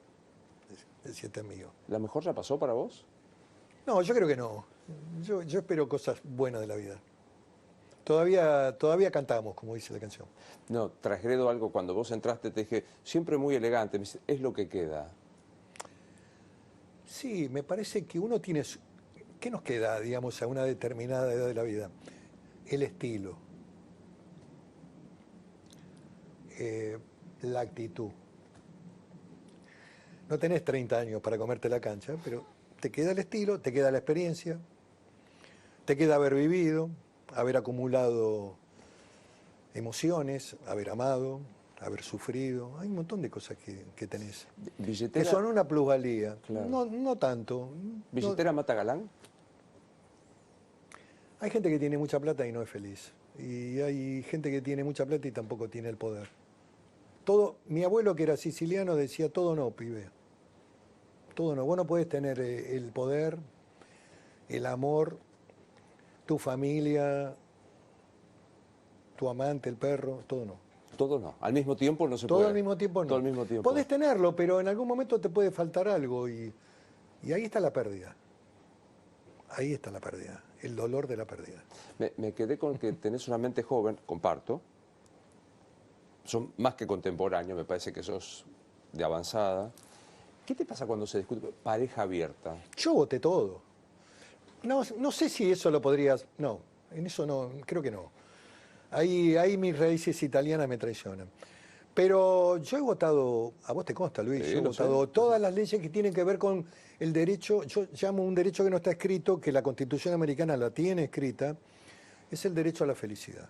Speaker 2: decía este amigo.
Speaker 1: ¿La mejor ya pasó para vos?
Speaker 2: No, yo creo que no. Yo espero cosas buenas de la vida. Todavía cantamos, como dice la canción.
Speaker 1: No, transgredo algo. Cuando vos entraste te dije, siempre muy elegante, me dice, es lo que queda.
Speaker 2: Sí, me parece que uno tiene... ¿Qué nos queda, digamos, a una determinada edad de la vida? El estilo. La actitud. No tenés 30 años para comerte la cancha, pero te queda el estilo, te queda la experiencia, te queda haber vivido, haber acumulado emociones, haber amado, haber sufrido. Hay un montón de cosas que tenés.
Speaker 1: ¿Billetera?
Speaker 2: Que son una plusvalía.
Speaker 1: Claro.
Speaker 2: No tanto.
Speaker 1: ¿Billetera mata galán?
Speaker 2: Hay gente que tiene mucha plata y no es feliz. Y hay gente que tiene mucha plata y tampoco tiene el poder. Mi abuelo, que era siciliano, decía, todo no, pibe. Todo no. Vos no podés tener el poder, el amor, tu familia, tu amante, el perro, todo no.
Speaker 1: Todo no. Al mismo tiempo no se
Speaker 2: Todo
Speaker 1: puede.
Speaker 2: al mismo tiempo no.
Speaker 1: Todo al mismo tiempo.
Speaker 2: Podés tenerlo, pero en algún momento te puede faltar algo y ahí está la pérdida. Ahí está la pérdida, el dolor de la pérdida.
Speaker 1: Me quedé con que tenés una mente joven, comparto. Son más que contemporáneos, me parece que sos de avanzada. ¿Qué te pasa cuando se discute pareja abierta?
Speaker 2: Yo voté todo. No sé si eso lo podrías... No, en eso no, creo que no. Ahí mis raíces italianas me traicionan. Pero yo he votado, a vos te consta, Luis,
Speaker 1: Sí,
Speaker 2: yo he
Speaker 1: lo sé.
Speaker 2: votado todas las leyes que tienen que ver con el derecho, yo llamo un derecho que no está escrito, que la Constitución americana la tiene escrita, es el derecho a la felicidad.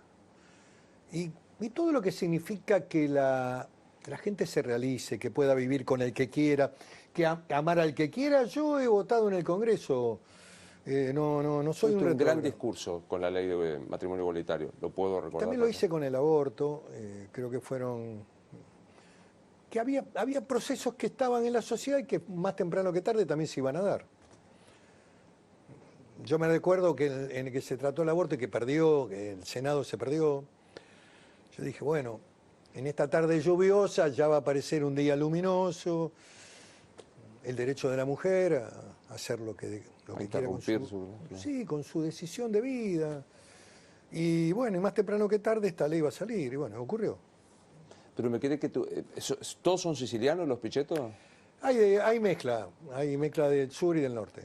Speaker 2: Y todo lo que significa que la gente se realice, que pueda vivir con el que quiera, que amar al que quiera, yo he votado en el Congreso. No soy un
Speaker 1: Tuviste un gran
Speaker 2: retrógrado.
Speaker 1: discurso con la ley de matrimonio igualitario, lo puedo recordar.
Speaker 2: También lo hice con el aborto, creo que que había procesos que estaban en la sociedad y que más temprano que tarde también se iban a dar. Yo me recuerdo que en el que se trató el aborto y que perdió, que el Senado se perdió, yo dije, bueno, en esta tarde lluviosa ya va a aparecer un día luminoso, el derecho de la mujer a hacer lo que quiera con sí, con su decisión de vida. Y bueno, y más temprano que tarde esta ley va a salir, y bueno, ocurrió.
Speaker 1: Pero me quedé que ¿todos son sicilianos los Pichettos?
Speaker 2: Hay mezcla del sur y del norte.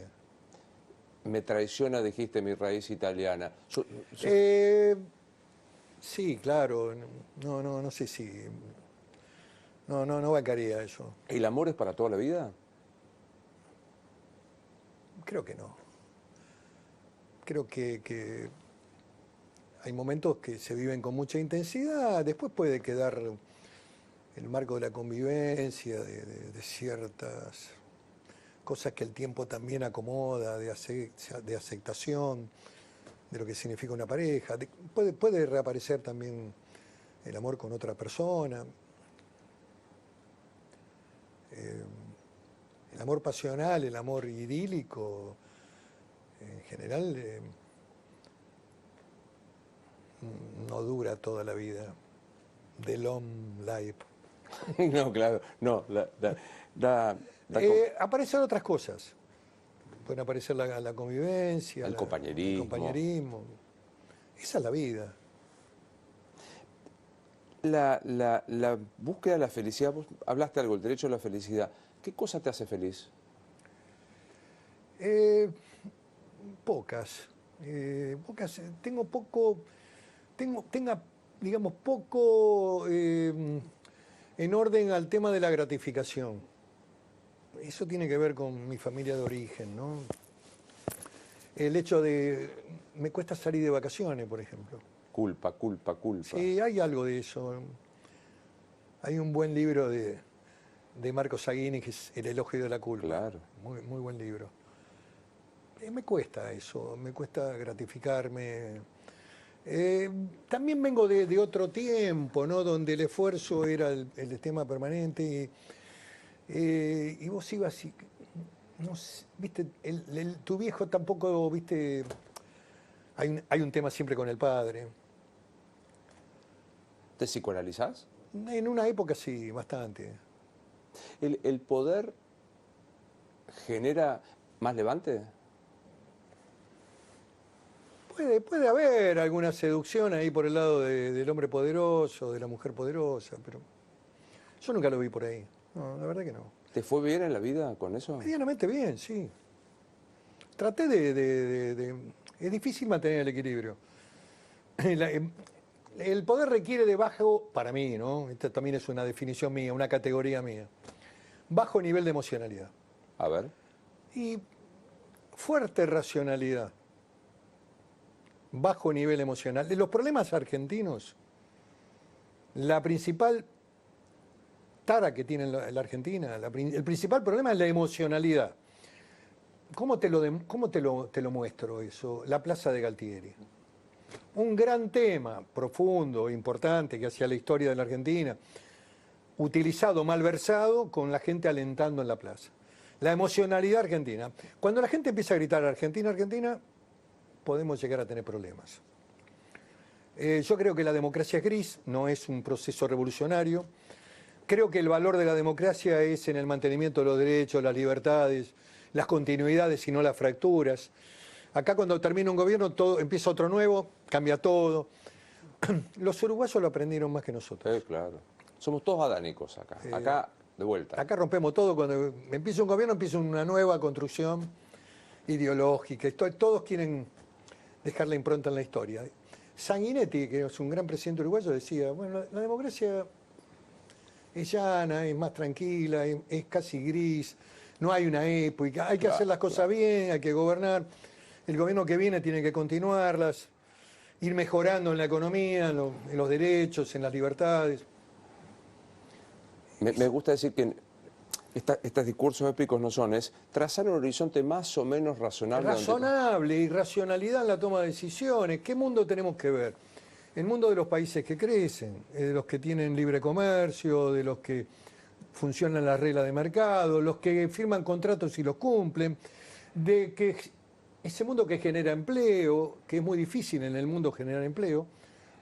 Speaker 1: Me traiciona, dijiste, mi raíz italiana.
Speaker 2: Sí, claro, no sé si... No bancaría eso.
Speaker 1: ¿El amor es para toda la vida?
Speaker 2: Creo que no. Creo que hay momentos que se viven con mucha intensidad, después puede quedar el marco de la convivencia, de ciertas cosas que el tiempo también acomoda, de aceptación, de lo que significa una pareja. Puede reaparecer también el amor con otra persona. El amor pasional, el amor idílico, en general, no dura toda la vida. The long life.
Speaker 1: No, claro, no.
Speaker 2: Aparecen otras cosas. Pueden aparecer la convivencia,
Speaker 1: el compañerismo.
Speaker 2: El compañerismo. Esa es la vida.
Speaker 1: La búsqueda de la felicidad, vos hablaste algo, el derecho a la felicidad. ¿Qué cosa te hace feliz?
Speaker 2: Pocas. Tengo poco, digamos, poco en orden al tema de la gratificación. eso tiene que ver con mi familia de origen, ¿no? El hecho de... Me cuesta salir de vacaciones, por ejemplo.
Speaker 1: Culpa, culpa, culpa.
Speaker 2: Sí, hay algo de eso. Hay un buen libro de Marco Saguini que es El elogio de la culpa.
Speaker 1: Claro.
Speaker 2: Muy, muy buen libro. Me cuesta eso, me cuesta gratificarme. También vengo de otro tiempo, ¿no? Donde el esfuerzo era el tema permanente y vos ibas y... No sé, viste, tu viejo tampoco, viste, hay un tema siempre con el padre.
Speaker 1: ¿Te psicoanalizás?
Speaker 2: En una época sí, bastante.
Speaker 1: ¿El poder genera más levante?
Speaker 2: Puede haber alguna seducción ahí por el lado del hombre poderoso, de la mujer poderosa, pero yo nunca lo vi por ahí. No, la verdad que no.
Speaker 1: ¿Te fue bien en la vida con eso?
Speaker 2: Medianamente bien, sí. Traté Es difícil mantener el equilibrio. El poder requiere de bajo, para mí, ¿no? Esta también es una definición mía, una categoría mía. Bajo nivel de emocionalidad.
Speaker 1: A ver.
Speaker 2: Y fuerte racionalidad. Bajo nivel emocional. De los problemas argentinos, la principal tara que tiene la Argentina, el principal problema es la emocionalidad. ¿Cómo te lo muestro eso? La Plaza de Galtieri. Un gran tema, profundo, importante, que hacía la historia de la Argentina, utilizado, malversado, con la gente alentando en la plaza. La emocionalidad argentina. Cuando la gente empieza a gritar Argentina, Argentina, podemos llegar a tener problemas. Yo creo que la democracia es gris, no es un proceso revolucionario. Creo que el valor de la democracia es en el mantenimiento de los derechos, las libertades, las continuidades y no las fracturas. Acá cuando termina un gobierno todo, empieza otro nuevo, cambia todo. Los uruguayos lo aprendieron más que nosotros.
Speaker 1: Claro. Somos todos adánicos acá. Acá, de vuelta.
Speaker 2: Acá rompemos todo. Cuando empieza un gobierno, empieza una nueva construcción ideológica. Todos quieren dejar la impronta en la historia. Sanguinetti, que es un gran presidente uruguayo, decía, bueno, la democracia es llana, es más tranquila, es casi gris, no hay una época, hay que hacer las cosas bien, hay que gobernar. El gobierno que viene tiene que continuarlas, ir mejorando en la economía, en los derechos, en las libertades.
Speaker 1: Me gusta decir que estos discursos épicos no son, es trazar un horizonte más o menos razonable.
Speaker 2: Razonable y racionalidad en la toma de decisiones. ¿Qué mundo tenemos que ver? El mundo de los países que crecen, de los que tienen libre comercio, de los que funcionan las reglas de mercado, los que firman contratos y los cumplen, de que ese mundo que genera empleo, que es muy difícil en el mundo generar empleo,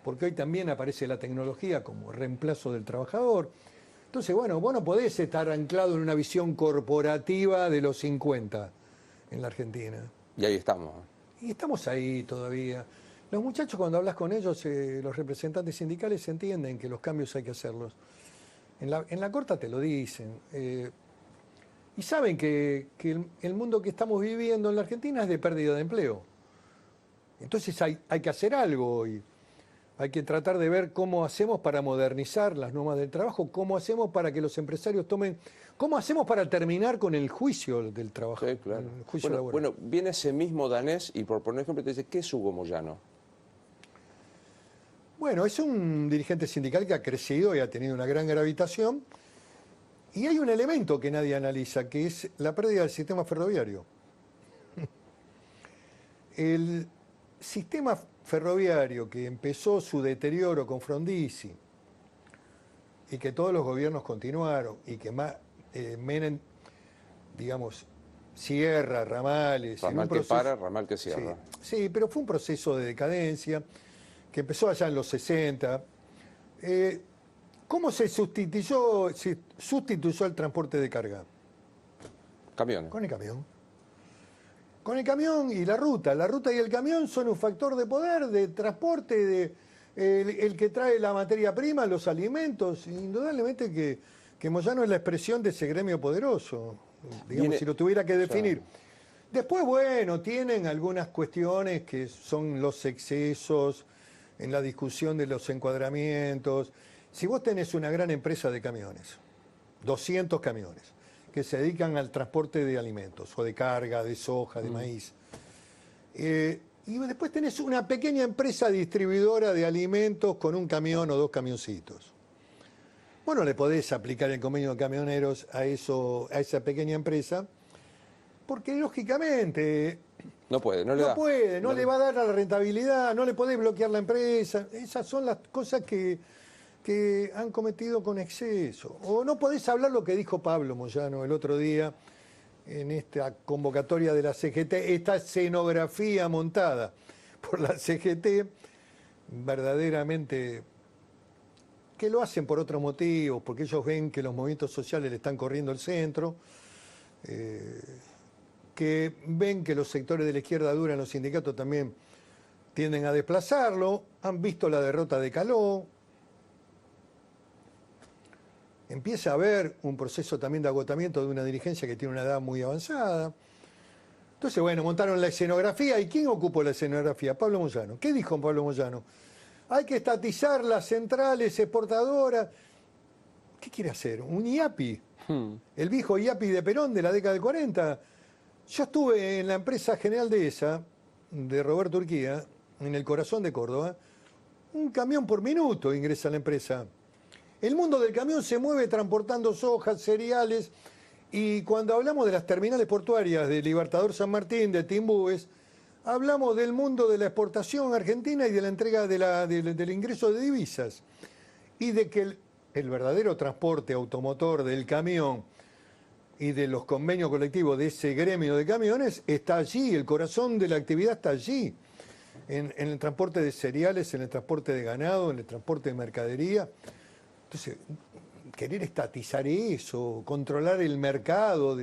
Speaker 2: porque hoy también aparece la tecnología como reemplazo del trabajador. Entonces, bueno, vos no podés estar anclado en una visión corporativa de los 50 en la Argentina.
Speaker 1: Y ahí estamos.
Speaker 2: Y estamos ahí todavía. Los muchachos, cuando hablas con ellos, los representantes sindicales entienden que los cambios hay que hacerlos. En la corta te lo dicen. Y saben que el mundo que estamos viviendo en la Argentina es de pérdida de empleo. Entonces hay que hacer algo hoy. Hay que tratar de ver cómo hacemos para modernizar las normas del trabajo, cómo hacemos para que los empresarios tomen... ¿Cómo hacemos para terminar con el juicio del trabajo?
Speaker 1: Sí, claro.
Speaker 2: El juicio laboral.
Speaker 1: Bueno, viene ese mismo danés y por poner ejemplo te dice, ¿qué es Hugo Moyano?
Speaker 2: Bueno, es un dirigente sindical que ha crecido y ha tenido una gran gravitación. Y hay un elemento que nadie analiza, que es la pérdida del sistema ferroviario. El sistema ferroviario que empezó su deterioro con Frondizi y que todos los gobiernos continuaron y que Menem, digamos, cierra ramales.
Speaker 1: Ramal que para, ramal que cierra.
Speaker 2: Sí, pero fue un proceso de decadencia que empezó allá en los 60. ¿Cómo se sustituyó el transporte de carga?
Speaker 1: Camiones.
Speaker 2: Con el camión. Con el camión y la ruta. La ruta y el camión son un factor de poder, de transporte, el que trae la materia prima, los alimentos. Indudablemente que Moyano es la expresión de ese gremio poderoso, digamos, si lo tuviera que definir. Después, bueno, tienen algunas cuestiones que son los excesos en la discusión de los encuadramientos. Si vos tenés una gran empresa de camiones, 200 camiones, que se dedican al transporte de alimentos, o de carga, de soja, de maíz. Y después tenés una pequeña empresa distribuidora de alimentos con un camión o 2 camioncitos. Bueno, le podés aplicar el convenio de camioneros a esa pequeña empresa, porque lógicamente
Speaker 1: No puede, no le da.
Speaker 2: no le va a dar a la rentabilidad, no le podés bloquear la empresa. Esas son las cosas que han cometido con exceso. O no podés hablar lo que dijo Pablo Moyano el otro día en esta convocatoria de la CGT, esta escenografía montada por la CGT, verdaderamente que lo hacen por otros motivos, porque ellos ven que los movimientos sociales le están corriendo el centro, que ven que los sectores de la izquierda dura en los sindicatos también tienden a desplazarlo, han visto la derrota de Caló, empieza a haber un proceso también de agotamiento de una dirigencia que tiene una edad muy avanzada. Entonces, bueno, montaron la escenografía. ¿Y quién ocupó la escenografía? Pablo Moyano. ¿Qué dijo Pablo Moyano? Hay que estatizar las centrales exportadoras. ¿Qué quiere hacer? ¿Un IAPI? El viejo IAPI de Perón de la década del 40. Yo estuve en la empresa General Dehesa, de Roberto Urquía, en el corazón de Córdoba. Un camión por minuto ingresa a la empresa. El mundo del camión se mueve transportando sojas, cereales, y cuando hablamos de las terminales portuarias de Libertador San Martín, de Timbúes, hablamos del mundo de la exportación argentina y de la entrega del ingreso de divisas. Y de que el verdadero transporte automotor del camión y de los convenios colectivos de ese gremio de camiones está allí, el corazón de la actividad está allí, en el transporte de cereales, en el transporte de ganado, en el transporte de mercadería. Entonces, querer estatizar eso, controlar el mercado,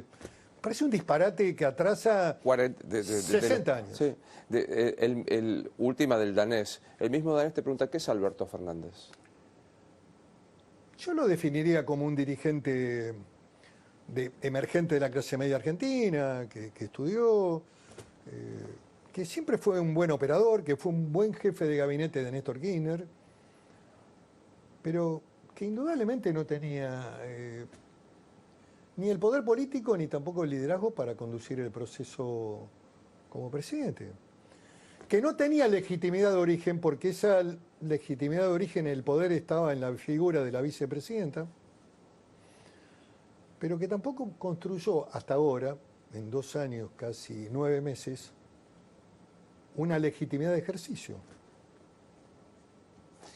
Speaker 2: parece un disparate que atrasa 60 años.
Speaker 1: Sí, última del danés. El mismo danés te pregunta, ¿qué es Alberto Fernández?
Speaker 2: Yo lo definiría como un dirigente emergente de la clase media argentina, que estudió, que siempre fue un buen operador, que fue un buen jefe de gabinete de Néstor Kirchner, pero que indudablemente no tenía ni el poder político ni tampoco el liderazgo para conducir el proceso como presidente. Que no tenía legitimidad de origen, porque esa legitimidad de origen, el poder estaba en la figura de la vicepresidenta, pero que tampoco construyó hasta ahora, en 2 años, casi 9 meses, una legitimidad de ejercicio.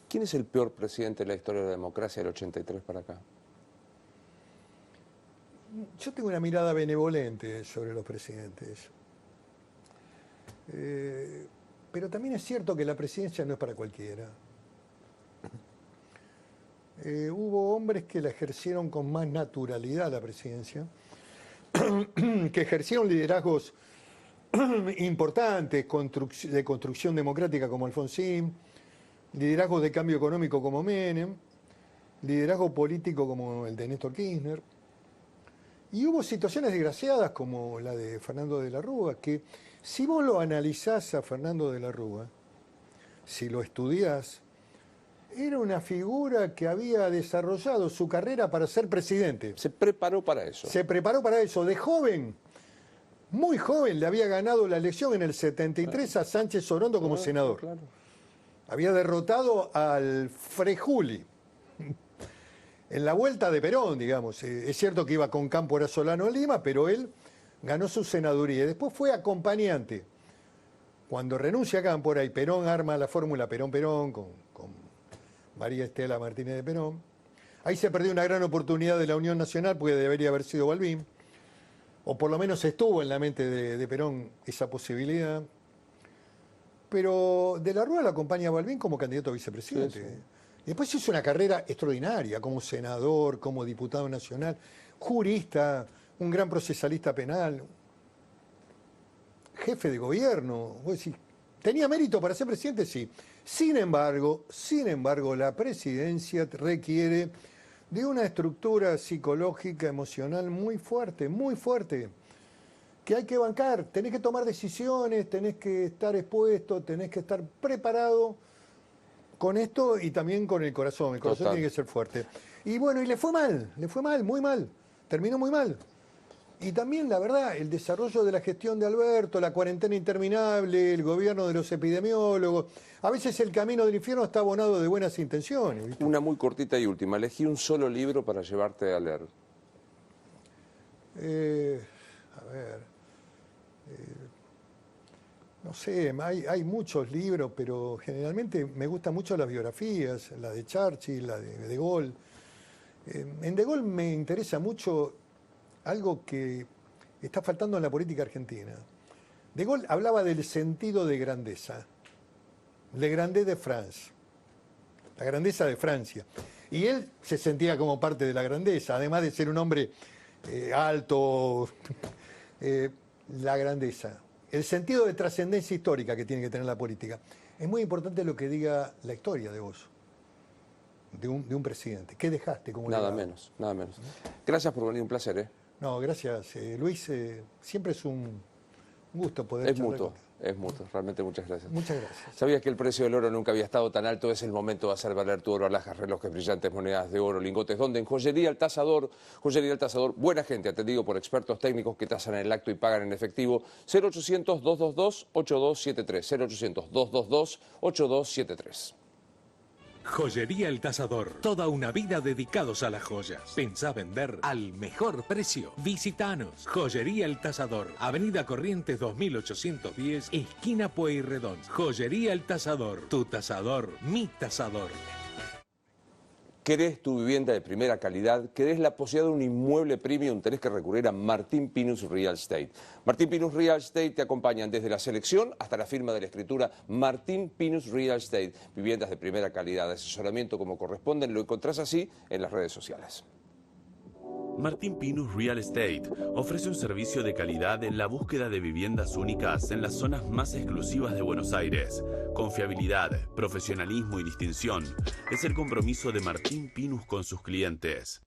Speaker 1: ¿Quién es el peor presidente de la historia de la democracia del 83 para acá?
Speaker 2: Yo tengo una mirada benevolente sobre los presidentes. Pero también es cierto que la presidencia no es para cualquiera. Hubo hombres que la ejercieron con más naturalidad la presidencia, que ejercieron liderazgos importantes, de construcción democrática como Alfonsín, liderazgo de cambio económico como Menem, liderazgo político como el de Néstor Kirchner. Y hubo situaciones desgraciadas como la de Fernando de la Rúa, que si vos lo analizás a Fernando de la Rúa, si lo estudiás, era una figura que había desarrollado su carrera para ser presidente.
Speaker 1: Se preparó para eso.
Speaker 2: Se preparó para eso. De joven, muy joven, le había ganado la elección en el 73 a Sánchez Orondo como senador.
Speaker 1: Claro.
Speaker 2: Había derrotado al Frejuli en la vuelta de Perón, digamos. Es cierto que iba con Cámpora Solano en Lima, pero él ganó su senaduría. Después fue acompañante. Cuando renuncia a Cámpora y Perón arma la fórmula Perón-Perón con María Estela Martínez de Perón, ahí se perdió una gran oportunidad de la Unión Nacional, porque debería haber sido Balbín, o por lo menos estuvo en la mente de Perón esa posibilidad. Pero de la Rúa lo acompaña a Balbín como candidato a vicepresidente. Sí, sí. Después hizo una carrera extraordinaria como senador, como diputado nacional, jurista, un gran procesalista penal, jefe de gobierno. Vos decís, ¿tenía mérito para ser presidente? Sí. Sin embargo, la presidencia requiere de una estructura psicológica, emocional muy fuerte, que hay que bancar. Tenés que tomar decisiones, tenés que estar expuesto, tenés que estar preparado con esto y también con el corazón. El corazón tiene que ser fuerte. Y bueno, y le fue mal, muy mal. Terminó muy mal. Y también, la verdad, el desarrollo de la gestión de Alberto, la cuarentena interminable, el gobierno de los epidemiólogos. A veces el camino del infierno está abonado de buenas intenciones, ¿viste?
Speaker 1: Una muy cortita y última. Elegí un solo libro para llevarte a leer.
Speaker 2: A ver, no sé, hay muchos libros, pero generalmente me gustan mucho las biografías, la de Churchill, la de Gaulle. En De Gaulle me interesa mucho algo que está faltando en la política argentina. De Gaulle hablaba del sentido de grandeza, le grandé de France, la grandeza de Francia. Y él se sentía como parte de la grandeza, además de ser un hombre alto, la grandeza. El sentido de trascendencia histórica que tiene que tener la política. Es muy importante lo que diga la historia de vos, de un presidente. ¿Qué dejaste como
Speaker 1: Nada
Speaker 2: legado?
Speaker 1: menos, nada menos. Gracias por venir, un placer, ¿eh?
Speaker 2: No, gracias, Luis. Siempre es un gusto poder
Speaker 1: Es
Speaker 2: charlar
Speaker 1: mutuo,
Speaker 2: contigo.
Speaker 1: es mutuo. Realmente muchas gracias.
Speaker 2: Muchas gracias.
Speaker 1: ¿Sabías que el precio del oro nunca había estado tan alto? Es el momento de hacer valer tu oro, alhajas, relojes brillantes, monedas de oro, lingotes. ¿Dónde? En Joyería El Tasador. Joyería El Tasador, buena gente, atendido por expertos técnicos que tasan en el acto y pagan en efectivo. 0800-222-8273. 0800-222-8273.
Speaker 4: Joyería El Tasador. Toda una vida dedicados a las joyas. Pensá vender al mejor precio. Visitanos. Joyería El Tasador. Avenida Corrientes 2810, esquina Pueyrredón. Joyería El Tasador. Tu tasador, mi tasador.
Speaker 1: ¿Querés tu vivienda de primera calidad? ¿Querés la posibilidad de un inmueble premium? Tenés que recurrir a Martín Pinus Real Estate. Martín Pinus Real Estate te acompañan desde la selección hasta la firma de la escritura. Martín Pinus Real Estate. Viviendas de primera calidad, asesoramiento como corresponden. Lo encontrás así en las redes sociales.
Speaker 5: Martín Pinus Real Estate ofrece un servicio de calidad en la búsqueda de viviendas únicas en las zonas más exclusivas de Buenos Aires. Confiabilidad, profesionalismo y distinción es el compromiso de Martín Pinus con sus clientes.